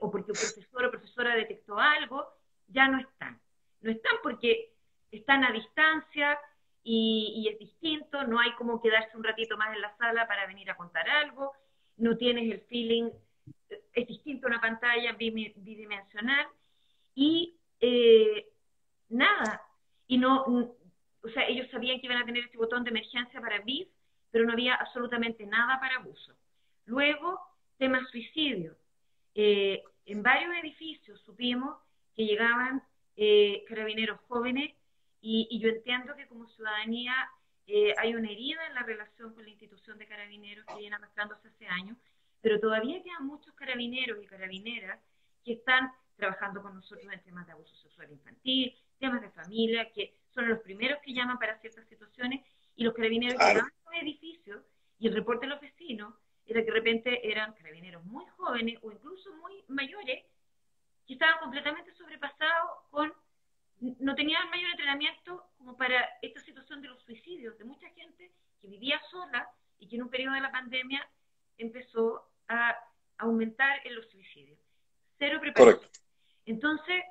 S1: o porque un profesor o profesora detectó algo, ya no están. No están porque están a distancia y es distinto, no hay como quedarse un ratito más en la sala para venir a contar algo, no tienes el feeling, es distinto una pantalla bidimensional y nada, y no, o sea, ellos sabían que iban a tener este botón de emergencia para BIS, pero no había absolutamente nada para abuso. Luego, tema suicidio. En varios edificios supimos que llegaban carabineros jóvenes y yo entiendo que como ciudadanía hay una herida en la relación con la institución de carabineros que viene arrastrándose hace años, pero todavía quedan muchos carabineros y carabineras que están trabajando con nosotros en temas de abuso sexual infantil, temas de familia, que son los primeros que llaman para ciertas situaciones, y los carabineros
S2: claro,
S1: llegaban a los edificios y el reporte de los vecinos era que de repente eran carabineros muy jóvenes o incluso muy mayores que estaban completamente sobrepasados con, no tenían mayor entrenamiento como para esta situación de los suicidios, de mucha gente que vivía sola y que en un periodo de la pandemia empezó a aumentar en los suicidios. Cero preparación.
S2: correcto.
S1: Entonces,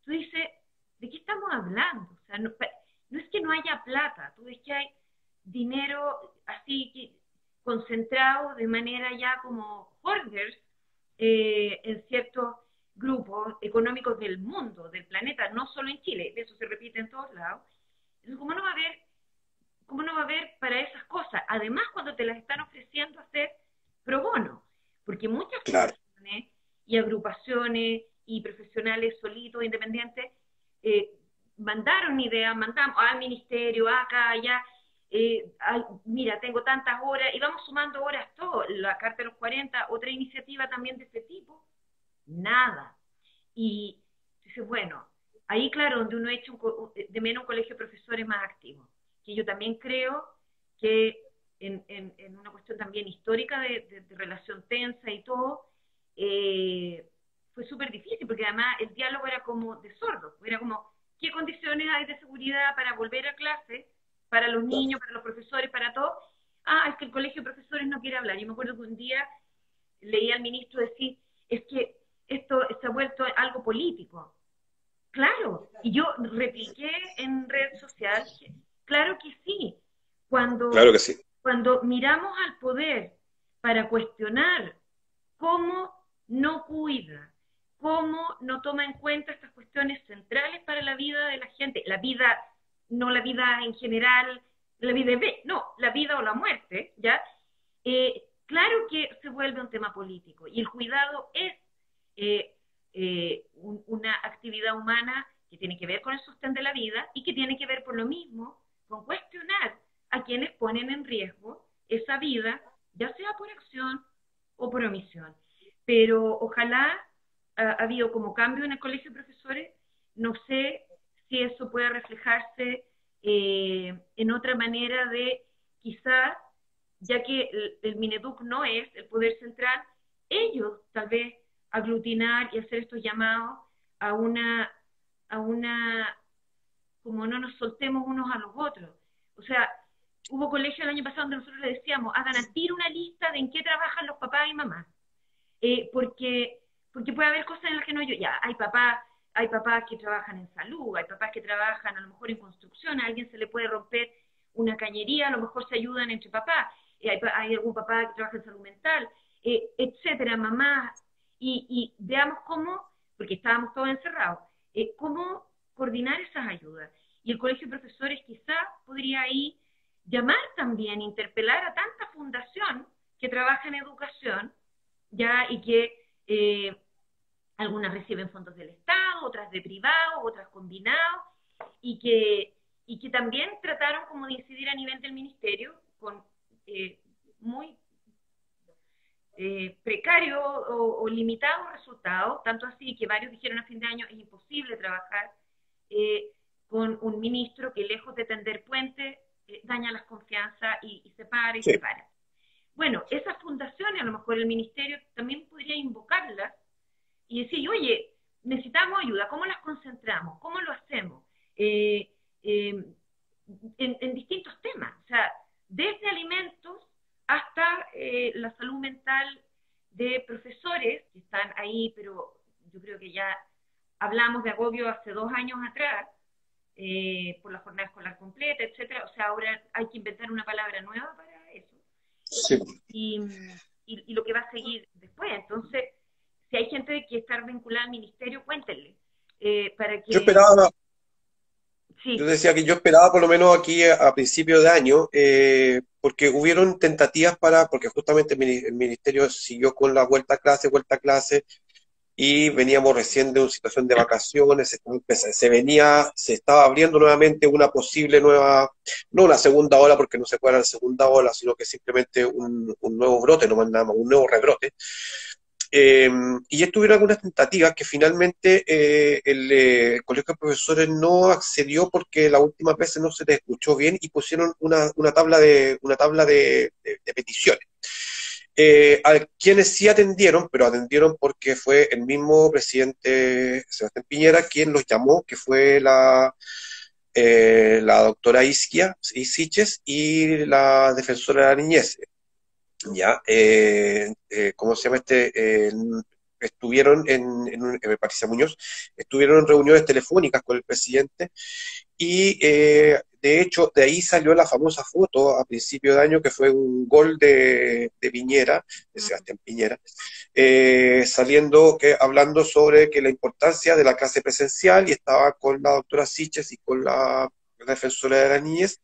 S1: tú dices, ¿de qué estamos hablando? O sea, no es que no haya plata, tú ves que hay dinero así que concentrado de manera ya como hoarders en ciertos grupos económicos del mundo, del planeta, no solo en Chile, eso se repite en todos lados. Entonces, ¿cómo no va a haber para esas cosas? Además, cuando te las están ofreciendo hacer pro bono, porque muchas
S2: Claro.
S1: fundaciones y agrupaciones y profesionales solitos, independientes, mandaron ideas, mandamos al ministerio, acá, allá, mira, tengo tantas horas, y vamos sumando horas todo, la Carta de los 40, otra iniciativa también de este tipo, nada. Y dices, bueno, ahí claro, donde uno echa de menos un colegio de profesores más activos, que yo también creo que en una cuestión también histórica de relación tensa y todo, fue súper difícil, porque además el diálogo era como de sordos, era como, ¿qué condiciones hay de seguridad para volver a clase, para los
S2: Claro.
S1: niños, para los profesores, para todos? Ah, es que el colegio de profesores no quiere hablar. Yo me acuerdo que un día leí al ministro decir, es que esto se ha vuelto algo político. Claro, y yo repliqué en red social, claro que sí,
S2: Claro
S1: cuando,
S2: que sí.
S1: cuando miramos al poder para cuestionar cómo no cuida, cómo no toma en cuenta estas cuestiones centrales para la vida de la gente, la vida, no la vida en general, la vida no, la vida o la muerte, ¿ya? Claro que se vuelve un tema político y el cuidado es una actividad humana que tiene que ver con el sostén de la vida y que tiene que ver por lo mismo con cuestionar a quienes ponen en riesgo esa vida, ya sea por acción o por omisión. Pero ojalá ha habido como cambio en el colegio de profesores, no sé si eso puede reflejarse en otra manera de quizás, ya que el Mineduc no es el poder central, ellos tal vez aglutinar y hacer estos llamados a una, como no nos soltemos unos a los otros. O sea, hubo colegios el año pasado donde nosotros le decíamos, hagan a tiro una lista de en qué trabajan los papás y mamás. Porque puede haber cosas en las que no yo, ya, hay papás que trabajan en salud, hay papás que trabajan a lo mejor en construcción, a alguien se le puede romper una cañería, a lo mejor se ayudan entre papás, hay algún papá que trabaja en salud mental, etcétera, mamás, y veamos cómo, porque estábamos todos encerrados, cómo coordinar esas ayudas. Y el colegio de profesores quizá podría ahí llamar también, interpelar a tanta fundación que trabaja en educación, ya, y que algunas reciben fondos del Estado, otras de privado, otras combinados, y que también trataron como de incidir a nivel del ministerio con muy precario o limitados resultados, tanto así que varios dijeron a fin de año es imposible trabajar eh, con un ministro que lejos de tender puentes daña las confianzas y separa y
S2: Sí,
S1: separa. Bueno, esas fundaciones, a lo mejor el ministerio también podría invocarlas y decir, oye, necesitamos ayuda, ¿cómo las concentramos? ¿Cómo lo hacemos? Eh, eh, en distintos temas, o sea, desde alimentos hasta la salud mental de profesores que están ahí, pero yo creo que ya hablamos de agobio hace 2 años atrás, por la jornada escolar completa, etcétera. O sea, ahora hay que inventar una palabra nueva para eso.
S2: Sí.
S1: Y, y lo que va a seguir después. Entonces, si hay gente que está vinculada al ministerio, cuéntenle. Para
S2: Yo
S1: que,
S2: esperaba, yo
S1: sí,
S2: decía que yo esperaba por lo menos aquí a principio de año, porque hubieron tentativas porque justamente el ministerio siguió con la vuelta a clase, y veníamos recién de una situación de vacaciones, se estaba abriendo nuevamente una posible nueva, no una segunda ola, porque no se puede la segunda ola, sino que simplemente un nuevo brote, no más nada más, un nuevo rebrote. Eh, y estuvieron algunas tentativas que finalmente el Colegio de Profesores no accedió porque las últimas veces no se les escuchó bien y pusieron una tabla de peticiones. A quienes sí atendieron, pero atendieron porque fue el mismo presidente Sebastián Piñera quien los llamó, que fue la doctora Isiches y la defensora de la niñez. ¿Ya? ¿Cómo se llama estuvieron Patricia Muñoz, estuvieron en reuniones telefónicas con el presidente y de hecho de ahí salió la famosa foto a principio de año que fue un gol de Piñera, de Sebastián Piñera, hablando sobre que la importancia de la clase presencial y estaba con la doctora Siches y con la defensora de la niñez,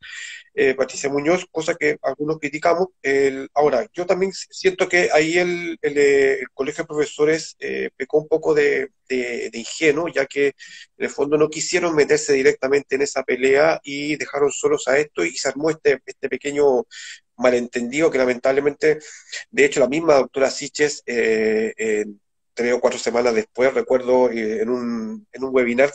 S2: Patricia Muñoz, cosa que algunos criticamos. Ahora, yo también siento que ahí el Colegio de Profesores pecó un poco de ingenuo, ya que en el fondo no quisieron meterse directamente en esa pelea y dejaron solos a esto y se armó este pequeño malentendido que lamentablemente, de hecho, la misma doctora Siches, 3 o 4 semanas después, recuerdo en un webinar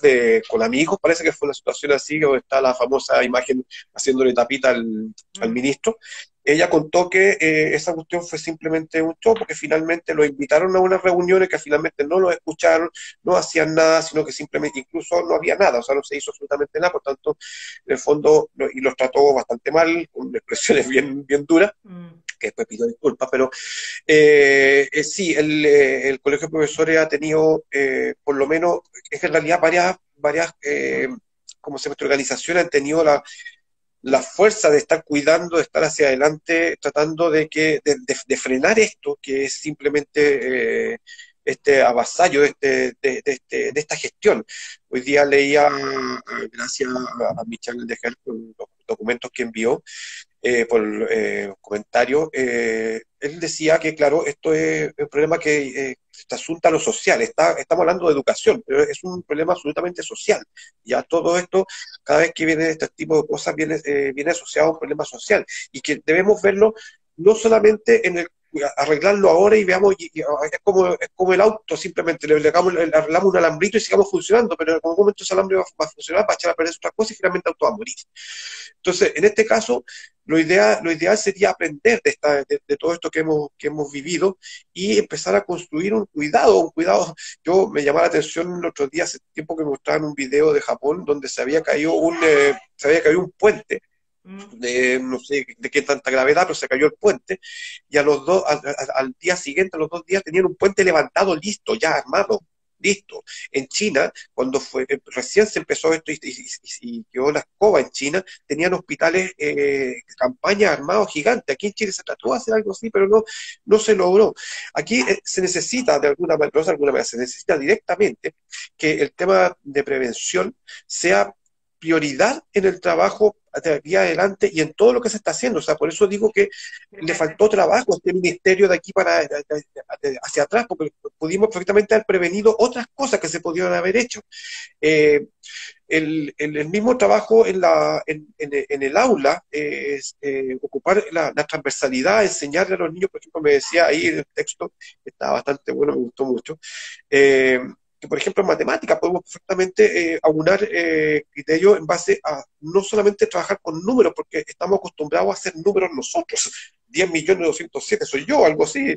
S2: con amigos, parece que fue una situación así, donde está la famosa imagen haciéndole tapita al ministro. Ella contó que esa cuestión fue simplemente un show, porque finalmente lo invitaron a unas reuniones que finalmente no lo escucharon, no hacían nada, sino que simplemente incluso no había nada, o sea, no se hizo absolutamente nada, por tanto, en el fondo, y los trató bastante mal, con expresiones bien, bien duras, que después pido disculpas, pero sí, el Colegio de Profesores ha tenido, por lo menos, es que en realidad varias como se llama, organizaciones han tenido la fuerza de estar cuidando, de estar hacia adelante, tratando de frenar esto, que es simplemente este avasallo de esta gestión. Hoy día leía, gracias a Michel de Gel, los documentos que envió, por comentarios, él decía que, claro, esto es un problema que se asunta a lo social, estamos hablando de educación, pero es un problema absolutamente social. Ya todo esto, cada vez que viene este tipo de cosas, viene asociado a un problema social, y que debemos verlo no solamente en arreglarlo ahora y veamos, es como el auto, simplemente le arreglamos un alambrito y sigamos funcionando, pero en algún momento ese alambre va a funcionar, va a echar a perder otras cosas y finalmente el auto va a morir. Entonces, en este caso, lo ideal sería aprender de todo esto que hemos vivido y empezar a construir un cuidado. Yo me llamaba la atención el otro día, hace tiempo que me mostraban un video de Japón donde se había caído un puente, no sé de qué tanta gravedad, pero se cayó el puente, y al día siguiente, a los 2 días, tenían un puente levantado, listo, ya armado, listo. En China, cuando recién se empezó esto y quedó la escoba en China, tenían hospitales, campañas armados gigantes. Aquí en Chile se trató de hacer algo así, pero no se logró. Aquí se necesita de alguna manera, se necesita directamente que el tema de prevención sea prioridad en el trabajo de aquí adelante y en todo lo que se está haciendo. O sea, por eso digo que le faltó trabajo a este ministerio de aquí hacia atrás, porque pudimos perfectamente haber prevenido otras cosas que se podían haber hecho. Eh, el mismo trabajo en el aula, ocupar la transversalidad, enseñarle a los niños, por ejemplo, me decía ahí en el texto, que estaba bastante bueno, me gustó mucho, que por ejemplo en matemáticas podemos perfectamente aunar criterios en base a no solamente trabajar con números, porque estamos acostumbrados a hacer números nosotros, 10.207.000 soy yo, algo así,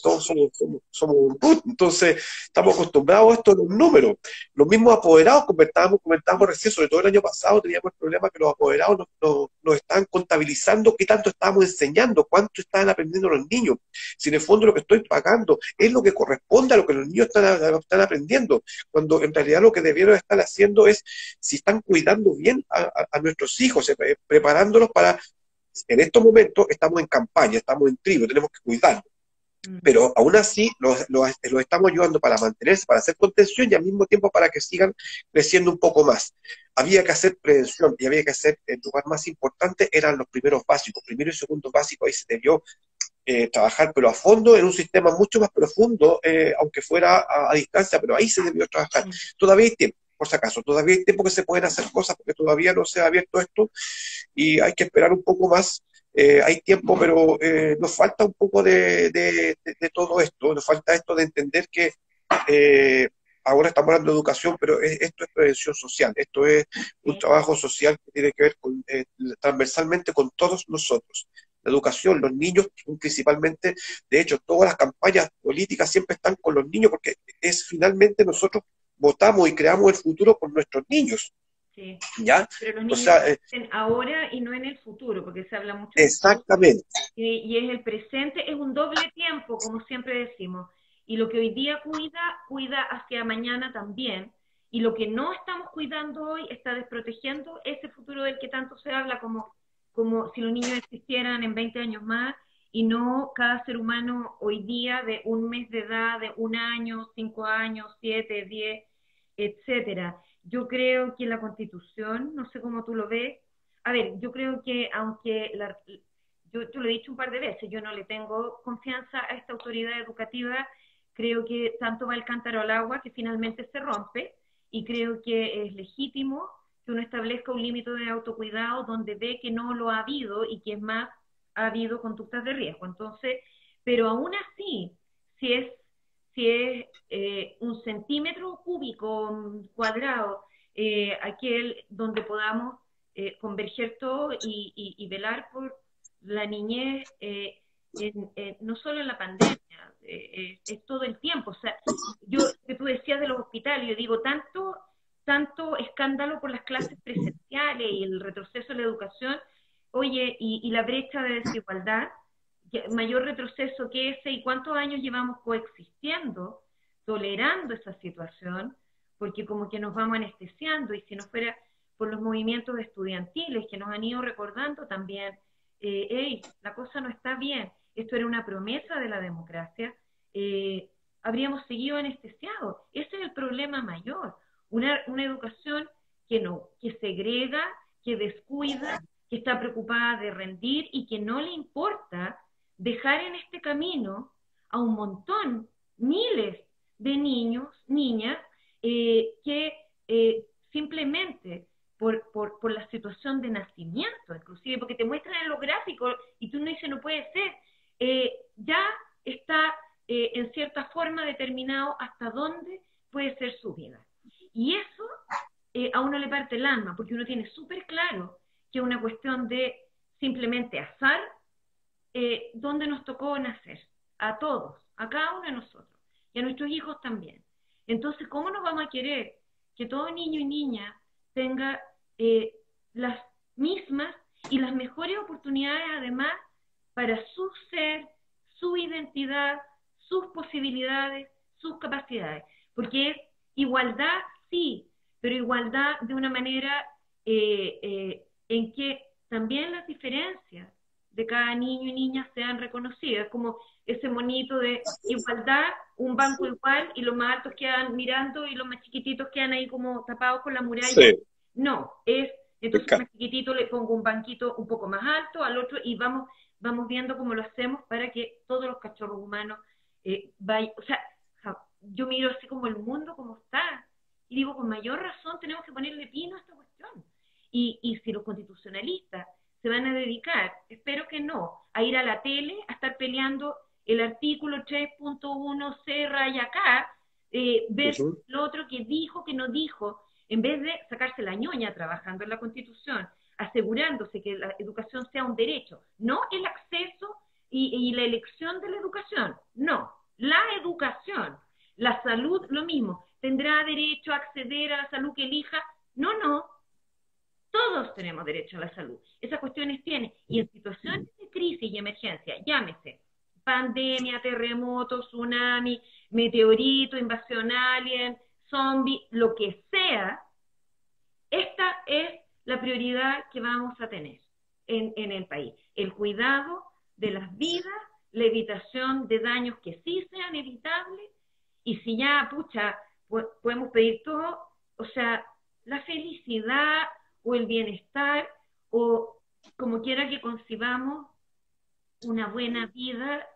S2: todos somos un root, entonces estamos acostumbrados a esto de los números. Los mismos apoderados, comentábamos recién, sobre todo el año pasado, teníamos el problema que los apoderados nos estaban contabilizando qué tanto estábamos enseñando, cuánto estaban aprendiendo los niños. Si en el fondo lo que estoy pagando es lo que corresponde a lo que los niños están aprendiendo, cuando en realidad lo que debieron estar haciendo es si están cuidando bien a nuestros hijos, preparándolos para, en estos momentos estamos en campaña, estamos en trigo, tenemos que cuidarlos, pero aún así los estamos ayudando para mantenerse, para hacer contención y al mismo tiempo para que sigan creciendo un poco más. Había que hacer prevención y había que hacer, el lugar más importante eran los primeros básicos, primero y segundo básico, ahí se debió trabajar, pero a fondo, en un sistema mucho más profundo, aunque fuera a distancia, pero ahí se debió trabajar. Todavía hay tiempo, por si acaso, todavía hay tiempo que se pueden hacer cosas, porque todavía no se ha abierto esto, y hay que esperar un poco más. Hay tiempo, pero nos falta un poco de todo esto, nos falta esto de entender que ahora estamos hablando de educación, pero esto es prevención social, esto es un trabajo social que tiene que ver transversalmente con todos nosotros. La educación, los niños principalmente, de hecho, todas las campañas políticas siempre están con los niños, porque es finalmente nosotros votamos y creamos el futuro con nuestros niños.
S1: Sí.
S2: ¿Ya?
S1: Pero los niños en ahora y no en el futuro, porque se habla mucho
S2: exactamente.
S1: Y es el presente, es un doble tiempo, como siempre decimos. Y lo que hoy día cuida hacia mañana también. Y lo que no estamos cuidando hoy está desprotegiendo ese futuro del que tanto se habla, como si los niños existieran en 20 años más, y no cada ser humano hoy día de un mes de edad, de 1 año, 5 años, 7, 10, etcétera. Yo creo que la Constitución, no sé cómo tú lo ves, a ver, yo creo que aunque yo lo he dicho un par de veces, yo no le tengo confianza a esta autoridad educativa, creo que tanto va el cántaro al agua que finalmente se rompe, y creo que es legítimo que uno establezca un límite de autocuidado donde ve que no lo ha habido y que es más, ha habido conductas de riesgo. Entonces, pero aún así, si es un centímetro cúbico cuadrado, aquel donde podamos converger todo y velar por la niñez, no solo en la pandemia, es todo el tiempo. O sea, que tú decías de los hospitales, yo digo, tanto escándalo por las clases presenciales y el retroceso en la educación, oye, y la brecha de desigualdad, mayor retroceso que ese, y cuántos años llevamos coexistiendo, tolerando esa situación, porque como que nos vamos anestesiando, y si no fuera por los movimientos estudiantiles que nos han ido recordando también, hey, la cosa no está bien, esto era una promesa de la democracia, habríamos seguido anestesiados. Ese es el problema mayor, una educación que segrega, que descuida, que está preocupada de rendir y que no le importa dejar en este camino a un montón, miles de niños, niñas, que simplemente por la situación de nacimiento, inclusive, porque te muestran en los gráficos y tú no dices, no puede ser, ya está en cierta forma determinado hasta dónde puede ser su vida. Y eso a uno le parte el alma, porque uno tiene súper claro que es una cuestión de simplemente azar, dónde nos tocó nacer, a todos, a cada uno de nosotros, y a nuestros hijos también. Entonces, ¿cómo nos vamos a querer que todo niño y niña tenga las mismas y las mejores oportunidades, además, para su ser, su identidad, sus posibilidades, sus capacidades? Porque es igualdad, sí, pero igualdad de una manera en que también las diferencias de cada niño y niña sean reconocidas, como ese monito de igualdad, un banco igual, y los más altos quedan mirando y los más chiquititos quedan ahí como tapados con la muralla. Sí. No, entonces al más chiquitito le pongo un banquito un poco más alto, al otro, y vamos viendo cómo lo hacemos para que todos los cachorros humanos vayan, o sea, yo miro así como el mundo como está, y digo, con mayor razón tenemos que ponerle pino a esta cuestión. Y si los constitucionalistas se van a dedicar, espero que no, a ir a la tele, a estar peleando el artículo 3.1c raya K, ver lo otro que dijo, que no dijo, en vez de sacarse la ñoña trabajando en la Constitución, asegurándose que la educación sea un derecho, no el acceso y la elección de la educación. No, la educación. La salud, lo mismo. ¿Tendrá derecho a acceder a la salud que elija? No, no. Todos tenemos derecho a la salud. Esas cuestiones tienen. Y en situaciones de crisis y emergencia, llámese pandemia, terremoto, tsunami, meteorito, invasión alien, zombie, lo que sea, esta es la prioridad que vamos a tener en el país. El cuidado de las vidas, la evitación de daños que sí sean evitables, y si ya, pucha, podemos pedir todo, o sea, la felicidad o el bienestar, o como quiera que concibamos una buena vida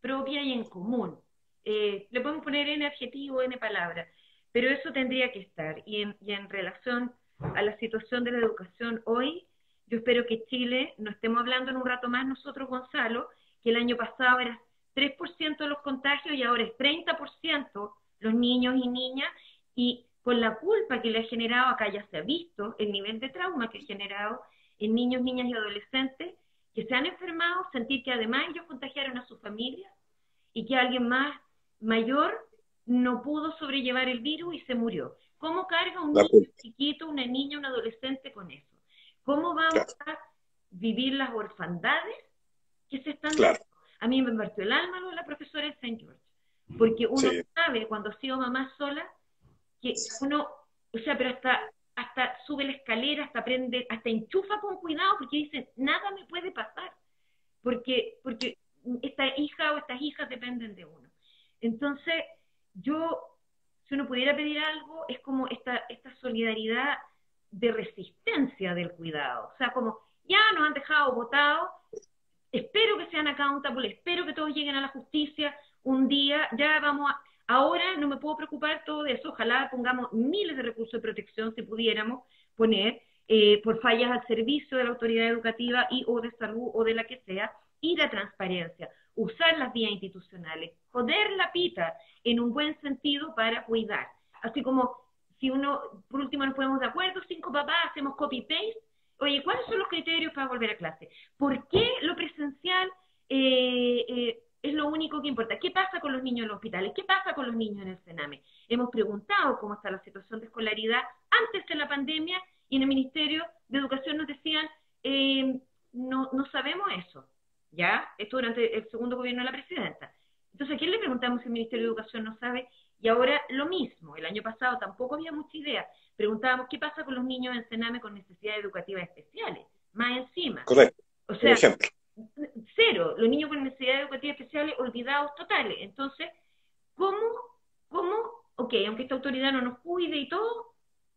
S1: propia y en común. Le podemos poner N adjetivo, N palabras, pero eso tendría que estar. Y en relación a la situación de la educación hoy, yo espero que Chile, no estemos hablando en un rato más nosotros, Gonzalo, que el año pasado era 3% de los contagios y ahora es 30% los niños y niñas, y por la culpa que le ha generado, acá ya se ha visto el nivel de trauma que ha generado en niños, niñas y adolescentes que se han enfermado, sentir que además ellos contagiaron a su familia y que alguien más mayor no pudo sobrellevar el virus y se murió. ¿Cómo carga un niño chiquito, una niña, un adolescente con eso? ¿Cómo vamos a vivir las orfandades que se están dando? A mí me partió el alma lo de la profesora de St. George, porque uno sabe cuando ha sido mamá sola que uno, o sea, pero hasta sube la escalera, hasta prende, hasta enchufa con cuidado, porque dice, nada me puede pasar, porque esta hija o estas hijas dependen de uno. Entonces, si uno pudiera pedir algo, es como esta solidaridad de resistencia del cuidado. O sea, como, ya nos han dejado votados, espero que sean accountable, espero que todos lleguen a la justicia un día, ya vamos a... Ahora no me puedo preocupar todo de eso, ojalá pongamos miles de recursos de protección si pudiéramos poner por fallas al servicio de la autoridad educativa y o de salud o de la que sea, y la transparencia, usar las vías institucionales, joder la pita en un buen sentido para cuidar. Así como si uno, por último nos ponemos de acuerdo, 5 papás, hacemos copy-paste, oye, ¿cuáles son los criterios para volver a clase? ¿Por qué lo presencial es lo único que importa? ¿Qué pasa con los niños en los hospitales? ¿Qué pasa con los niños en el Sename? Hemos preguntado cómo está la situación de escolaridad antes de la pandemia y en el Ministerio de Educación nos decían, no sabemos eso, ¿ya? Esto durante el segundo gobierno de la presidenta. Entonces, ¿a quién le preguntamos si el Ministerio de Educación no sabe? Y ahora lo mismo, el año pasado tampoco había mucha idea. Preguntábamos qué pasa con los niños en Sename con necesidades educativas especiales, más encima.
S2: Correcto.
S1: O sea, cero, los niños con necesidades educativas especiales olvidados totales. Entonces, ¿cómo, ok, aunque esta autoridad no nos cuide y todo,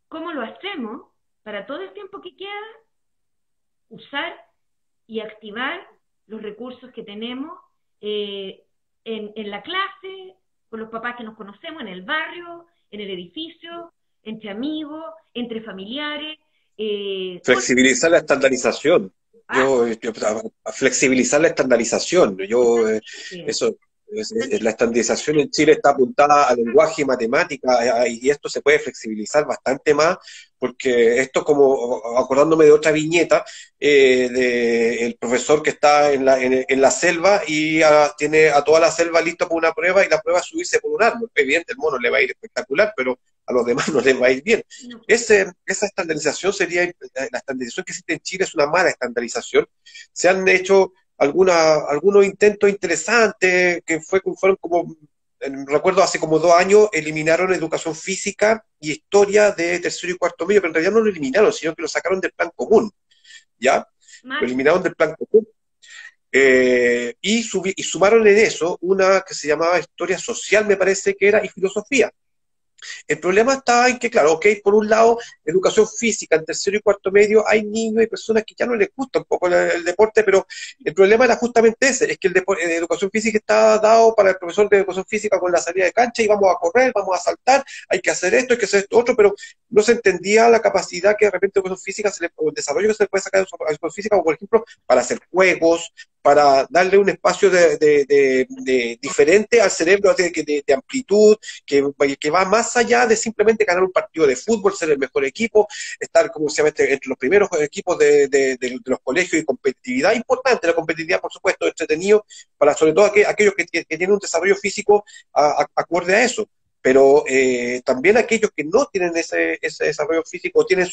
S1: cómo lo hacemos para todo el tiempo que queda usar y activar los recursos que tenemos en la clase, con los papás que nos conocemos, en el barrio, en el edificio, entre amigos, entre familiares?
S2: Flexibilizar la estandarización. Flexibilizar la estandarización. La estandarización en Chile está apuntada al lenguaje y matemática, y esto se puede flexibilizar bastante más, porque esto, como acordándome de otra viñeta, del profesor que está en la selva y tiene a toda la selva lista para una prueba, y la prueba es subirse por un árbol. Evidente, el mono le va a ir espectacular, pero a los demás no les va a ir bien. Esa estandarización sería, la estandarización que existe en Chile es una mala estandarización. Se han hecho algunos intentos interesantes que fueron como, recuerdo hace como 2 años, eliminaron educación física y historia de tercero y cuarto medio, pero en realidad no lo eliminaron, sino que lo sacaron del plan común, ¿ya? Lo eliminaron del plan común. Y sumaron en eso una que se llamaba historia social, me parece que era, y filosofía. El problema está en que, claro, ok, por un lado, educación física en tercero y cuarto medio, hay niños y personas que ya no les gusta un poco el deporte, pero el problema era justamente ese, es que el educación física está dado para el profesor de educación física con la salida de cancha, y vamos a correr, vamos a saltar, hay que hacer esto otro, pero no se entendía la capacidad que de repente educación física, o el desarrollo que se le puede sacar de educación física, o por ejemplo, para hacer juegos, para darle un espacio diferente al cerebro, de amplitud, que va más allá de simplemente ganar un partido de fútbol, ser el mejor equipo, estar, como se llama, entre los primeros equipos de los colegios, y competitividad importante, la competitividad, por supuesto, entretenido, para sobre todo aquellos que tienen un desarrollo físico acorde a eso. Pero también aquellos que no tienen ese desarrollo físico, tienen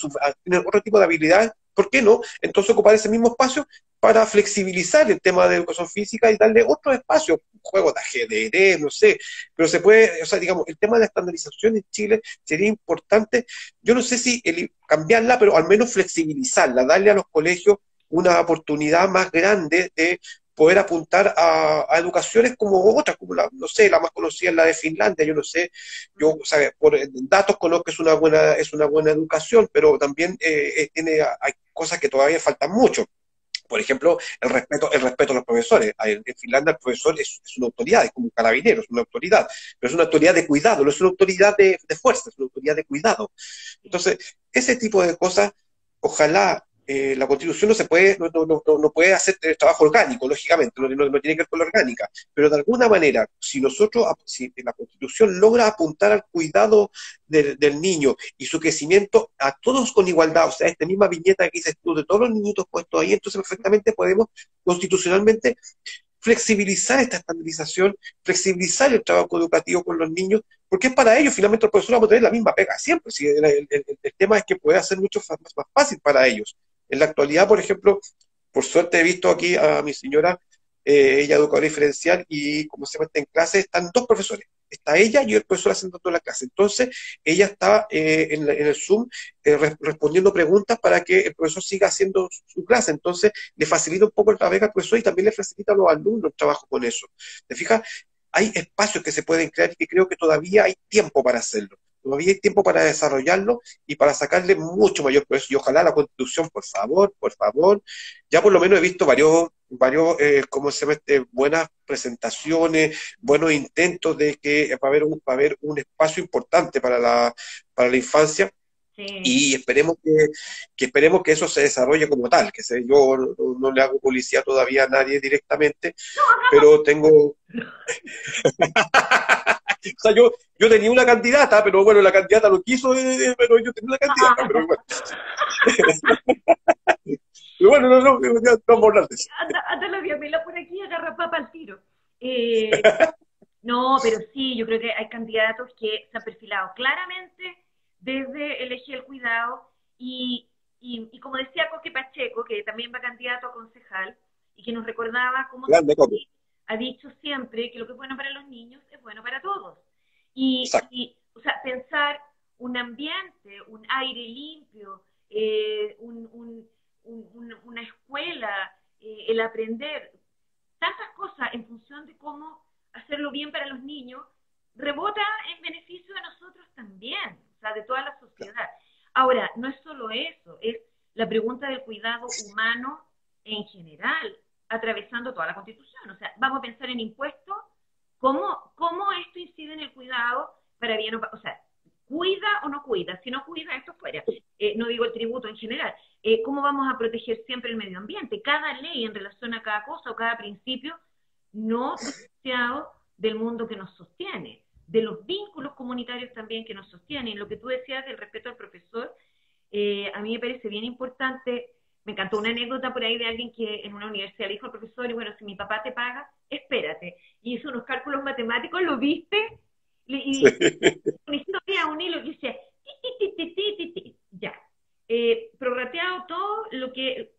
S2: otro tipo de habilidades, ¿por qué no? Entonces ocupar ese mismo espacio para flexibilizar el tema de educación física y darle otro espacio, juegos de ajedrez, no sé, pero se puede, o sea, digamos, el tema de la estandarización en Chile sería importante, yo no sé si cambiarla, pero al menos flexibilizarla, darle a los colegios una oportunidad más grande de poder apuntar a educaciones como otras, como no sé, la más conocida es la de Finlandia, yo no sé, yo, o sea, por datos conozco que es una buena educación, pero también hay cosas que todavía faltan mucho. Por ejemplo, el respeto a los profesores. En Finlandia el profesor es una autoridad, es como un carabinero, es una autoridad, pero es una autoridad de cuidado, no es una autoridad de fuerza, es una autoridad de cuidado. Entonces, ese tipo de cosas, ojalá la Constitución no puede hacer el trabajo orgánico, lógicamente, no tiene que ver con la orgánica, pero de alguna manera, si la Constitución logra apuntar al cuidado del niño y su crecimiento a todos con igualdad, o sea, esta misma viñeta que dices tú, de todos los niñitos puestos ahí, entonces perfectamente podemos constitucionalmente flexibilizar esta estandarización, flexibilizar el trabajo educativo con los niños, porque es para ellos, finalmente los profesores vamos a tener la misma pega siempre. Si el tema es que puede hacer mucho más fácil para ellos. En la actualidad, por ejemplo, por suerte he visto aquí a mi señora, ella educadora diferencial, y como se llama, en clase están dos profesores. Está ella y el profesor haciendo toda la clase. Entonces, ella está en el Zoom respondiendo preguntas para que el profesor siga haciendo su clase. Entonces, le facilita un poco el trabajo al profesor y también le facilita a los alumnos el trabajo con eso. ¿Te fijas? Hay espacios que se pueden crear y que creo que todavía hay tiempo para hacerlo. Todavía hay tiempo para desarrollarlo y para sacarle mucho mayor provecho. Y ojalá la Constitución, por favor, ya por lo menos he visto varios ¿cómo se llama? Buenas presentaciones, buenos intentos de que va a haber un espacio importante para la infancia,
S1: Sí.
S2: y esperemos que eso se desarrolle como tal, yo no le hago publicidad todavía a nadie directamente,
S1: No,
S2: pero tengo, o sea, yo tenía una candidata, pero bueno, la candidata lo quiso, pero yo tenía una candidata, pero bueno, pero bueno, ya no vamos a hablar de eso.
S1: anda la Diamela por aquí y agarra papa al tiro. Eh, no, pero sí, yo creo que hay candidatos que se han perfilado claramente desde el eje del cuidado y como decía Coque Pacheco, que también va candidato a concejal y que nos recordaba cómo
S2: Grande copia.
S1: ha dicho siempre que lo que es bueno para los niños es bueno para todos.
S2: Exacto.
S1: O sea, pensar un ambiente, un aire limpio, una escuela, el aprender, tantas cosas en función de cómo hacerlo bien para los niños, rebota en beneficio de nosotros también, o sea, de toda la sociedad. Ahora, no es solo eso, es la pregunta del cuidado humano en general, atravesando toda la Constitución. O sea, vamos a pensar en impuestos, cómo esto incide en el cuidado para bien o sea, cuida o no cuida, si no cuida, esto fuera. No digo el tributo en general. ¿Cómo vamos a proteger siempre el medio ambiente? Cada ley en relación a cada cosa o cada principio no disociado del mundo que nos sostiene, de los vínculos comunitarios también que nos sostienen. Lo que tú decías del respeto al profesor, a mí me parece bien importante. Me encantó una anécdota por ahí de alguien que en una universidad le dijo al profesor, y bueno, si mi papá te paga, espérate. Y hizo unos cálculos matemáticos, ¿lo viste?
S2: Sí.
S1: Y una historia, un hilo, y dice, ya. Prorrateado todo lo que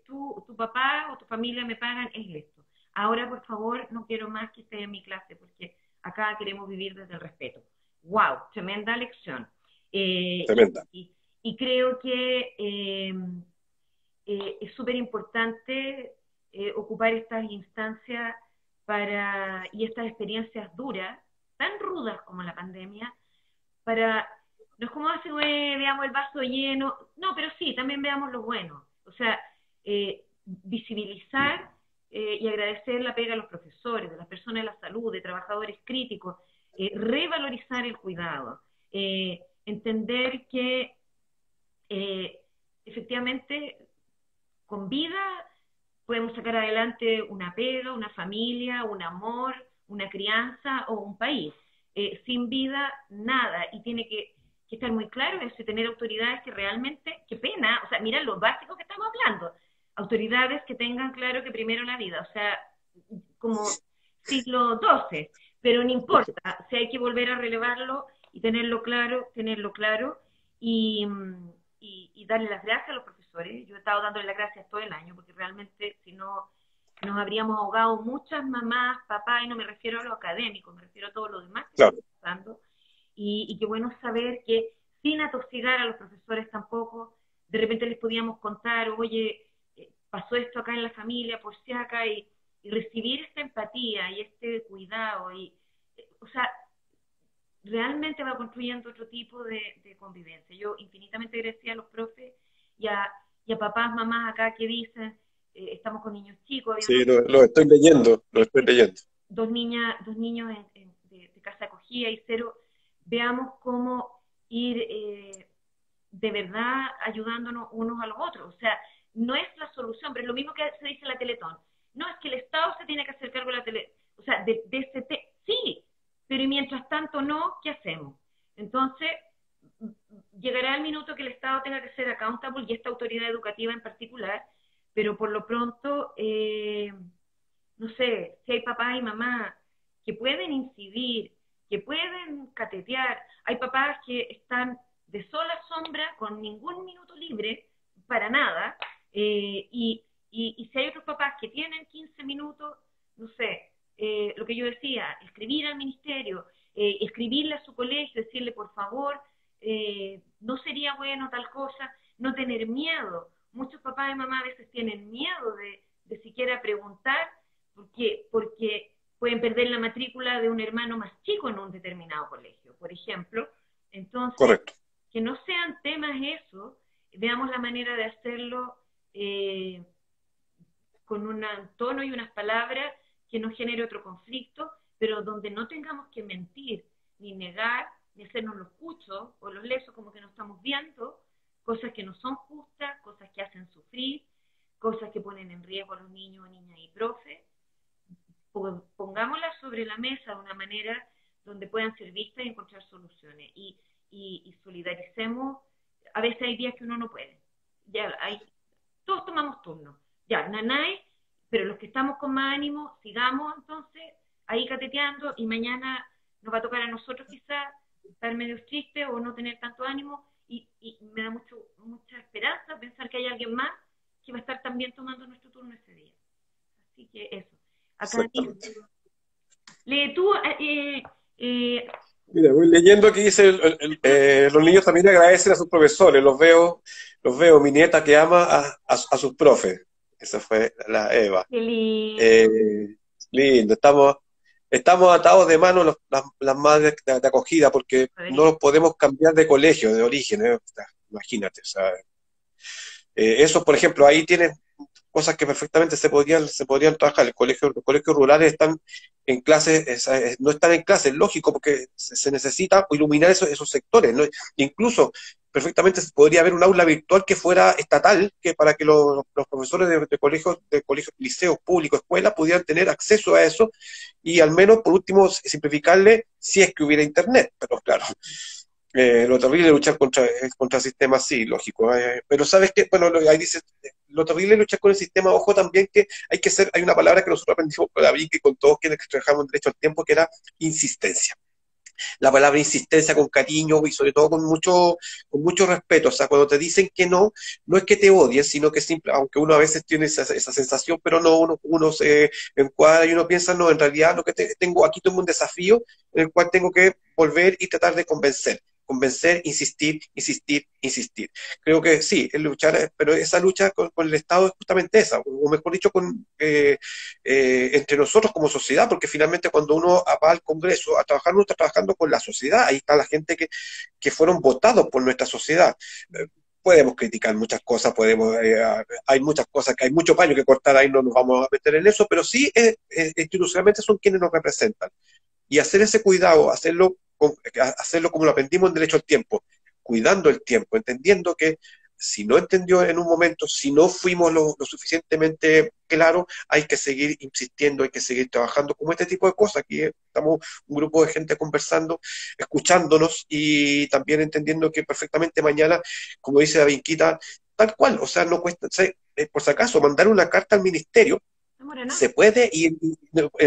S1: tu papá o tu familia me pagan es esto. Ahora, por favor, no quiero más que esté en mi clase, porque acá queremos vivir desde el respeto. ¡Wow! Tremenda lección. Eh, y,
S2: Tremenda.
S1: y, y creo que es súper importante ocupar estas instancias y estas experiencias duras, tan rudas como la pandemia, para, no es como hace, veamos el vaso lleno, no, pero sí, también veamos lo bueno. O sea, visibilizar y agradecer la pega a los profesores, de las personas de la salud, de trabajadores críticos, revalorizar el cuidado, entender que efectivamente con vida podemos sacar adelante una pega, una familia, un amor, una crianza o un país. Sin vida, nada. Y tiene que estar muy claro eso y tener autoridades que realmente, qué pena, o sea, mira lo básico que estamos hablando, autoridades que tengan claro que primero la vida, o sea, como siglo XII, pero no importa, si hay que volver a relevarlo y tenerlo claro y, y darle las gracias a los profesores. Yo he estado dándole las gracias todo el año, porque realmente si no nos habríamos ahogado muchas mamás, papás, y no me refiero a lo académico, me refiero a todo lo demás que
S2: Claro.
S1: estamos pasando. Y qué bueno saber que sin atosigar a los profesores tampoco, de repente les podíamos contar, oye, pasó esto acá en la familia, por si acá, y recibir esta empatía y este cuidado, o sea, realmente va construyendo otro tipo de convivencia. Yo infinitamente agradecida a los profes y a papás, mamás acá que dicen, estamos con niños chicos,
S2: Sí, lo estoy leyendo, lo estoy leyendo.
S1: dos niños de casa acogida y cero, veamos cómo ir de verdad ayudándonos unos a los otros. O sea, no es la solución, pero es lo mismo que se dice en la Teletón. No, es que el Estado se tiene que hacer cargo de la Teletón. O sea, sí, pero y mientras tanto no, ¿qué hacemos? Entonces, llegará el minuto que el Estado tenga que ser accountable y esta autoridad educativa en particular, pero por lo pronto, no sé, si hay papás y mamás que pueden incidir, que pueden catetear, hay papás que están de sola sombra, con ningún minuto libre, para nada, y si hay otros papás que tienen 15 minutos, no sé, lo que yo decía, escribir al ministerio, escribirle a su colegio, decirle por favor, no sería bueno tal cosa, no tener miedo. Muchos papás y mamás a veces tienen miedo de siquiera preguntar porque pueden perder la matrícula de un hermano más chico en un determinado colegio, por ejemplo. Entonces,
S2: correcto,
S1: que no sean temas eso, veamos la manera de hacerlo con un tono y unas palabras que no genere otro conflicto, pero donde no tengamos que mentir, ni negar, ni hacernos los cuchos o los lesos como que no estamos viendo, cosas que no son justas, cosas que hacen sufrir, cosas que ponen en riesgo a los niños, niñas y profes. Pongámoslas sobre la mesa de una manera donde puedan ser vistas y encontrar soluciones. Y solidaricemos. A veces hay días que uno no puede. Ya todos tomamos turnos. Ya, nanay, pero los que estamos con más ánimo, sigamos entonces ahí cateteando y mañana nos va a tocar a nosotros quizás estar medio tristes o no tener tanto ánimo y me da mucha esperanza pensar que hay alguien más que va a estar también tomando nuestro turno ese día. Así que eso. Acá lee tú.
S2: Mira, voy leyendo que dice, los niños también agradecen a sus profesores, los veo, mi nieta que ama a sus profes. Esa fue la Eva.
S1: Qué lindo.
S2: Lindo, estamos atados de mano las madres de acogida porque no los podemos cambiar de colegio, de origen, imagínate. O sea, eso, por ejemplo, ahí tienes cosas que perfectamente se podrían trabajar. Los colegios rurales están en clases, no están en clases, lógico, porque se necesita iluminar esos sectores, ¿no? Incluso perfectamente podría haber un aula virtual que fuera estatal, que para que los profesores de colegios, liceos públicos, escuelas, pudieran tener acceso a eso, y al menos, por último, simplificarle si es que hubiera internet, pero claro. Lo terrible es luchar contra sistemas, sí, lógico. Pero sabes que, bueno, ahí dice, lo terrible es luchar con el sistema, ojo también que hay una palabra que nosotros aprendimos con David y con todos quienes trabajamos en derecho al tiempo, que era insistencia. La palabra insistencia con cariño y sobre todo con mucho respeto. O sea, cuando te dicen que no, no es que te odien, sino que simple, aunque uno a veces tiene esa sensación, pero no, uno se encuadra y uno piensa, no, en realidad lo que aquí tengo un desafío en el cual tengo que volver y tratar de convencer, insistir. Creo que sí, es luchar, pero esa lucha con el Estado es justamente esa, o mejor dicho, entre nosotros como sociedad, porque finalmente cuando uno va al Congreso a trabajar, uno está trabajando con la sociedad, ahí está la gente que fueron votados por nuestra sociedad. Podemos criticar muchas cosas, hay muchas cosas, que hay mucho paño que cortar, ahí no nos vamos a meter en eso, pero sí, institucionalmente son quienes nos representan. Y hacer ese cuidado, hacerlo como lo aprendimos en Derecho al Tiempo, cuidando el tiempo, entendiendo que si no entendió en un momento, si no fuimos lo suficientemente claros, hay que seguir insistiendo, hay que seguir trabajando, como este tipo de cosas. Aquí estamos un grupo de gente conversando, escuchándonos y también entendiendo que perfectamente mañana, como dice la Vinquita, tal cual, o sea, no cuesta, por si acaso, mandar una carta al ministerio
S1: No muere nada.
S2: se puede y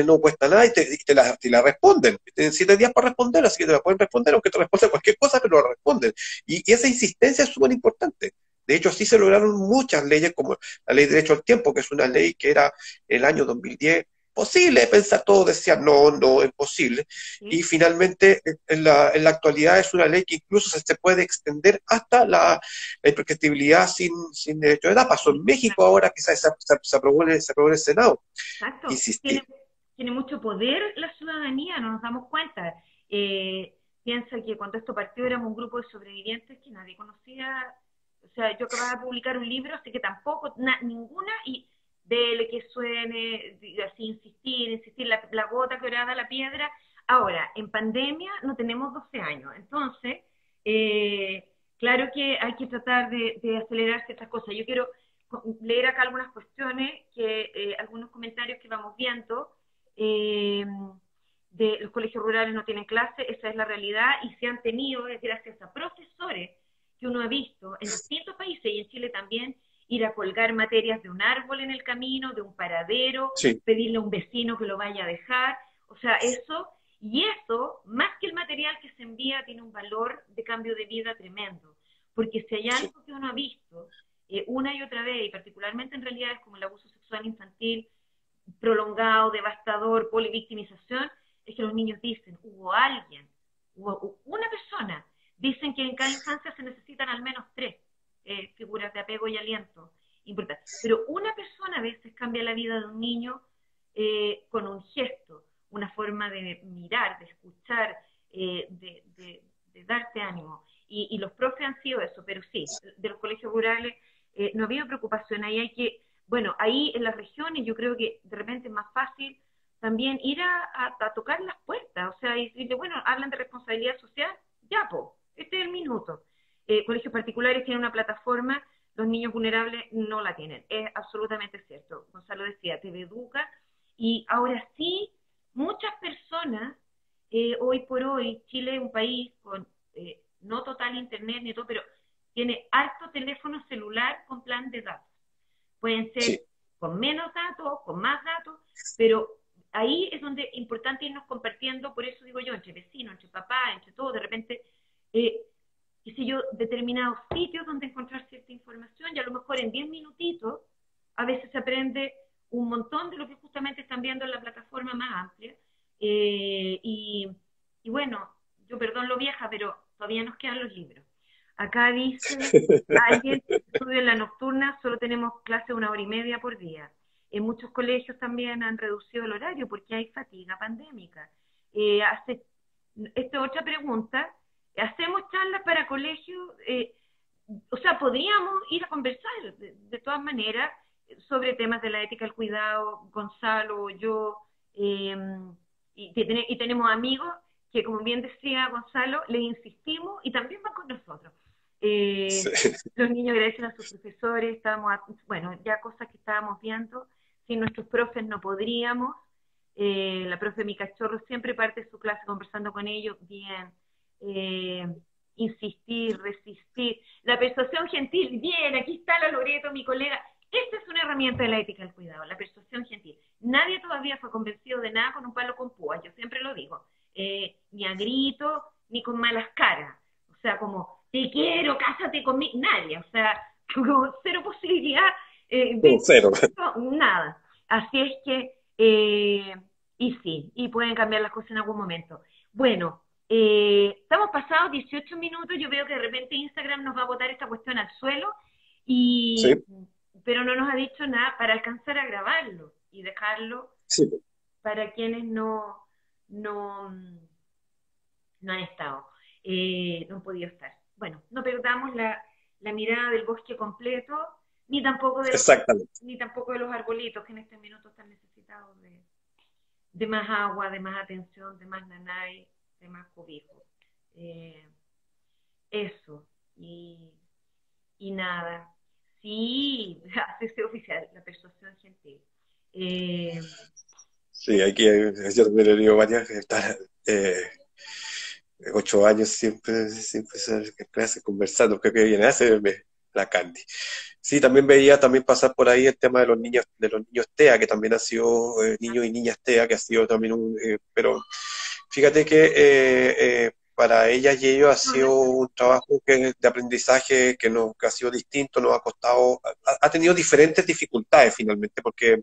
S2: no cuesta nada y te la responden. Tienen 7 días para responder, así que te la pueden responder, aunque te respondan cualquier cosa, pero la responden. Y esa insistencia es súper importante. De hecho, así se lograron muchas leyes, como la ley de derecho al tiempo, que es una ley que era el año 2010 posible pensar, todos decían no, no, imposible. Y
S1: ¿Sí?
S2: finalmente, en la actualidad es una ley que incluso se puede extender hasta la imprescriptibilidad sin derecho de edad. Pasó en México ahora que se aprobó en el Senado.
S1: Exacto.
S2: Insistir.
S1: Tiene mucho poder la ciudadanía, no nos damos cuenta. Piensa que cuando esto partió éramos un grupo de sobrevivientes que nadie conocía. O sea, yo acababa de publicar un libro, así que tampoco, ninguna, y dele que suene, así insistir, la gota que orada la piedra. Ahora, en pandemia no tenemos 12 años, entonces, claro que hay que tratar de acelerar ciertas cosas. Yo quiero leer acá algunas cuestiones, algunos comentarios que vamos viendo. Eh, de los colegios rurales no tienen clase, esa es la realidad, y se han tenido, es gracias a profesores que uno ha visto en distintos países y en Chile también, ir a colgar materias de un árbol en el camino, de un paradero,
S2: Sí,
S1: pedirle a un vecino que lo vaya a dejar, o sea, eso, más que el material que se envía, tiene un valor de cambio de vida tremendo, porque si hay
S2: sí,
S1: algo que uno ha visto una y otra vez, y particularmente en realidades como el abuso sexual infantil, prolongado, devastador, polivictimización, es que los niños dicen, hubo una persona, dicen que en cada infancia se necesitan al menos 3 figuras de apego y aliento importantes, pero una persona a veces cambia la vida de un niño con un gesto, una forma de mirar, de escuchar, de darte ánimo. Y los profes han sido eso, pero sí, de los colegios rurales no ha habido preocupación, ahí hay que, bueno, ahí en las regiones yo creo que de repente es más fácil también ir a tocar las puertas, o sea, y decirle, bueno, hablan de responsabilidad social, ya, po, este es el minuto. Colegios particulares tienen una plataforma, los niños vulnerables no la tienen, es absolutamente cierto. Gonzalo decía, TV Educa, y ahora sí, muchas personas, hoy por hoy, Chile es un país con no total internet ni todo, pero tiene harto teléfono celular con plan de datos. Pueden ser
S2: sí.
S1: con menos datos, con más datos, pero ahí es donde es importante irnos compartiendo, por eso digo yo, entre vecinos, entre papás, entre todos, de repente, eh, qué sé yo, determinados sitios donde encontrar cierta información y a lo mejor en 10 minutitos a veces se aprende un montón de lo que justamente están viendo en la plataforma más amplia. Y bueno, yo perdón lo vieja, pero todavía nos quedan los libros. Acá dice alguien, estudio en la nocturna, solo tenemos clase 1 hora y media por día. En muchos colegios también han reducido el horario porque hay fatiga pandémica. Esta otra pregunta, ¿hacemos charlas para colegios? O sea, podríamos ir a conversar de todas maneras sobre temas de la ética, el cuidado, Gonzalo, yo, eh, y tenemos amigos que, como bien decía Gonzalo, les insistimos y también van con nosotros.
S2: Sí.
S1: Eh, los niños agradecen a sus profesores, bueno, ya cosas que estábamos viendo, sin nuestros profes no podríamos. La profe Mi Cachorro siempre parte de su clase conversando con ellos, bien, eh, insistir, resistir. La persuasión gentil, bien, aquí está la Loreto, mi colega. Esta es una herramienta de la ética del cuidado, la persuasión gentil. Nadie todavía fue convencido de nada con un palo con púa, yo siempre lo digo. Ni a grito, ni con malas caras. O sea, como, te quiero, cásate conmigo. Nadie, o sea, como cero posibilidad,
S2: No, cero.
S1: nada. Así es que, y sí, y pueden cambiar las cosas en algún momento. Bueno, estamos pasados 18 minutos, yo veo que de repente Instagram nos va a botar esta cuestión al suelo, y,
S2: Sí,
S1: pero no nos ha dicho nada para alcanzar a grabarlo y dejarlo
S2: sí.
S1: para quienes no, no han estado, no han podido estar. Bueno, no perdamos la mirada del bosque completo, ni tampoco de los,
S2: Exactamente.
S1: ni tampoco de los arbolitos que en este minuto están necesitados de más agua, de más atención, de más nanay, de más cobijo. Eh, eso. Y nada. Sí, hacerse oficial, la persuasión gentil. Eh,
S2: Sí, aquí yo también he leído varias, estar 8 años siempre en clase conversando, creo que viene a hacerme la Candy. Sí, también veía también pasar por ahí el tema de los niños TEA, que también ha sido niños y niñas TEA, que ha sido también pero fíjate que para ellas y ellos ha
S1: no, no
S2: sido un trabajo de aprendizaje que ha sido distinto, nos ha costado, ha tenido diferentes dificultades finalmente, porque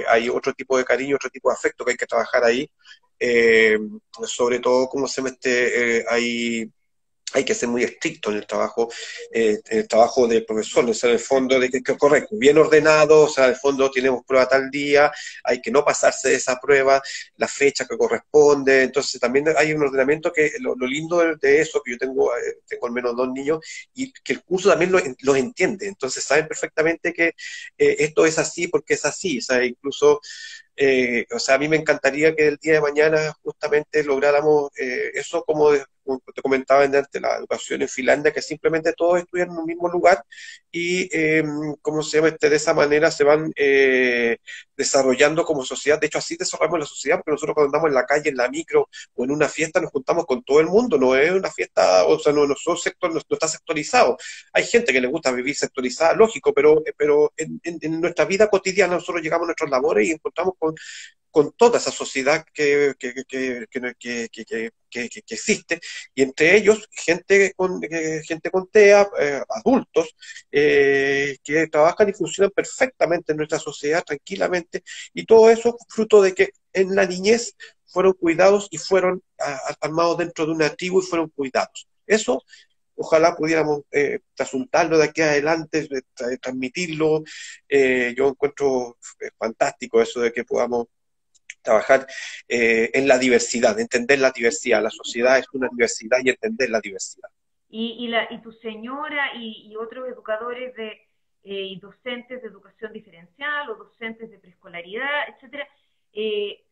S2: hay otro tipo de cariño, otro tipo de afecto que hay que trabajar ahí. Eh, Sobre todo, como se mete, hay que ser muy estricto en el trabajo del profesor, o sea, en el fondo de que es correcto, bien ordenado, o sea, en el fondo tenemos prueba tal día, hay que no pasarse de esa prueba, la fecha que corresponde, entonces también hay un ordenamiento que lo lindo de eso, que yo tengo al menos 2 niños, y que el curso también los entiende, entonces saben perfectamente que esto es así porque es así, o sea, incluso o sea, a mí me encantaría que el día de mañana justamente lográramos eso, como te comentaba antes, la educación en Finlandia, que simplemente todos estudian en un mismo lugar y, ¿cómo se llama? De esa manera se van desarrollando como sociedad. De hecho, así desarrollamos la sociedad, porque nosotros cuando andamos en la calle, en la micro o en una fiesta, nos juntamos con todo el mundo, no es una fiesta, o sea, no está sectorizado. Hay gente que le gusta vivir sectorizada, lógico, pero en nuestra vida cotidiana nosotros llegamos a nuestras labores y encontramos con toda esa sociedad que existe, y entre ellos gente con TEA, adultos, que trabajan y funcionan perfectamente en nuestra sociedad tranquilamente, y todo eso fruto de que en la niñez fueron cuidados y fueron armados dentro de una tribu y fueron cuidados. Eso ojalá pudiéramos trasuntarlo de aquí adelante, transmitirlo. Yo encuentro fantástico eso de que podamos trabajar en la diversidad, entender la diversidad. La sociedad es una diversidad y entender la diversidad.
S1: y tu señora y otros educadores y docentes de educación diferencial o docentes de preescolaridad, etcétera, eh,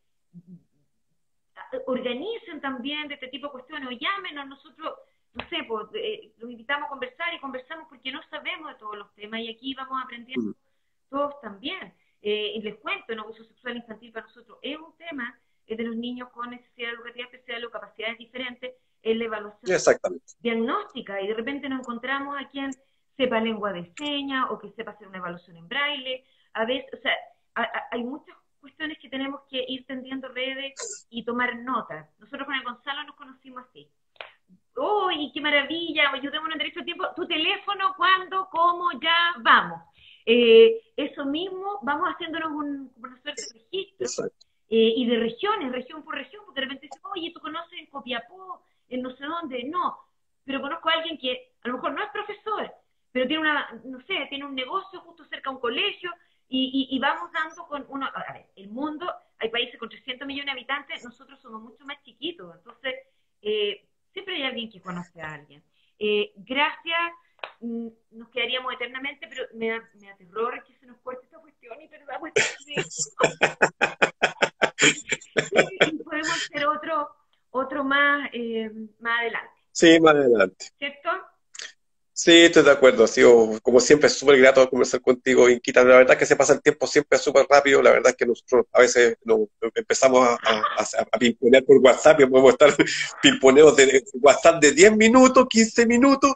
S1: organicen también de este tipo de cuestiones o llámenos nosotros, no sé, pues, los invitamos a conversar y conversamos porque no sabemos de todos los temas y aquí vamos aprendiendo
S2: Mm.
S1: todos también. Y les cuento, el abuso sexual infantil para nosotros es un tema de los niños con necesidad educativa especial o capacidades diferentes en la evaluación
S2: Exactamente.
S1: diagnóstica y de repente nos encontramos a quien sepa lengua de señas o que sepa hacer una evaluación en braille. A veces, o sea, hay muchas cuestiones que tenemos que ir tendiendo redes y tomar notas. Nosotros con el Gonzalo nos conocimos así. ¡Uy, qué maravilla! Ayudémonos en derecho a tiempo. Tu teléfono, ¿cuándo? ¿Cómo? Ya, vamos. Eso mismo, vamos haciéndonos una suerte de registro
S2: Exacto.
S1: y de regiones, región por región, porque de repente dicen, oye, ¿tú conoces en Copiapó, en no sé dónde? No, pero conozco a alguien que a lo mejor no es profesor, pero tiene no sé, tiene un negocio justo cerca de un colegio y vamos dando con uno, a ver, el mundo, hay países con 300 millones de habitantes, nosotros somos mucho más chiquitos, entonces siempre hay alguien que conoce a alguien. Gracias, nos quedaríamos eternamente, pero me da terror que se nos corte esta cuestión y perdamos este video. Y podemos hacer otro más adelante,
S2: Sí, más adelante.
S1: ¿cierto?
S2: Sí, estoy de acuerdo. Ha sido, como siempre, súper grato conversar contigo, Inquita. La verdad que se pasa el tiempo siempre súper rápido. La verdad es que nosotros a veces empezamos a pimponear por WhatsApp y podemos estar pimponeos de WhatsApp de 10 minutos, 15 minutos,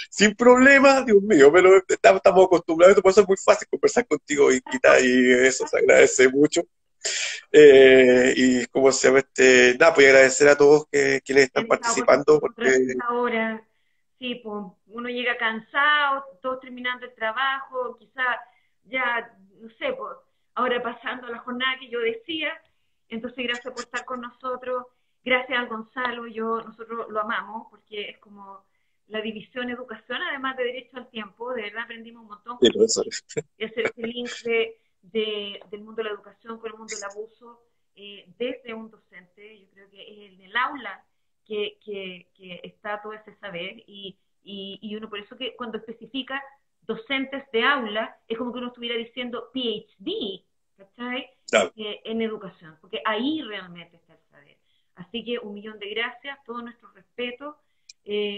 S2: sin problema. Dios mío, pero estamos acostumbrados. Por eso es muy fácil conversar contigo, Inquita, y eso se agradece mucho. Y como se llama nada, pues agradecer a todos quienes están participando,
S1: Otra
S2: porque
S1: hora, sí, pues uno llega cansado, todos terminando el trabajo, quizás ya, no sé, pues ahora pasando la jornada que yo decía, entonces gracias por estar con nosotros, gracias al Gonzalo, nosotros lo amamos porque es como la división educación, además de derecho al tiempo, de verdad aprendimos un montón
S2: sí, profesor.
S1: y hacer este link del mundo de la educación con el mundo del abuso desde un docente. Yo creo que es en el aula que está todo ese saber y uno por eso que cuando especifica docentes de aula es como que uno estuviera diciendo PhD, ¿cachai?
S2: Claro.
S1: En educación, porque ahí realmente está el saber. Así que 1.000.000 de gracias, todo nuestro respeto.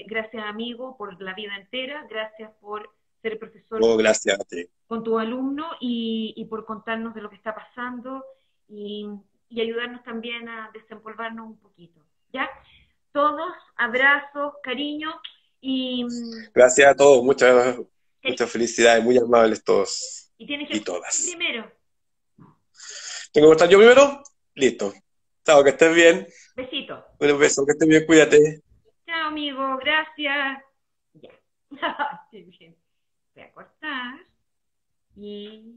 S1: Gracias, amigo, por la vida entera. Gracias por ser profesor
S2: No, gracias a ti.
S1: con tu alumno y por contarnos de lo que está pasando y, y ayudarnos también a desempolvarnos un poquito. ¿Ya? Todos, abrazos, cariño y,
S2: Gracias a todos, muchas,
S1: cari-
S2: muchas felicidades, muy amables todos
S1: y tienes que
S2: y
S1: contestar
S2: todas.
S1: primero.
S2: ¿Tengo que estar yo primero? Listo. Chao, que estés bien.
S1: Besito.
S2: Un beso, que estés bien, cuídate.
S1: Chao, amigo, gracias. Ya. Estoy bien. Voy a cortar y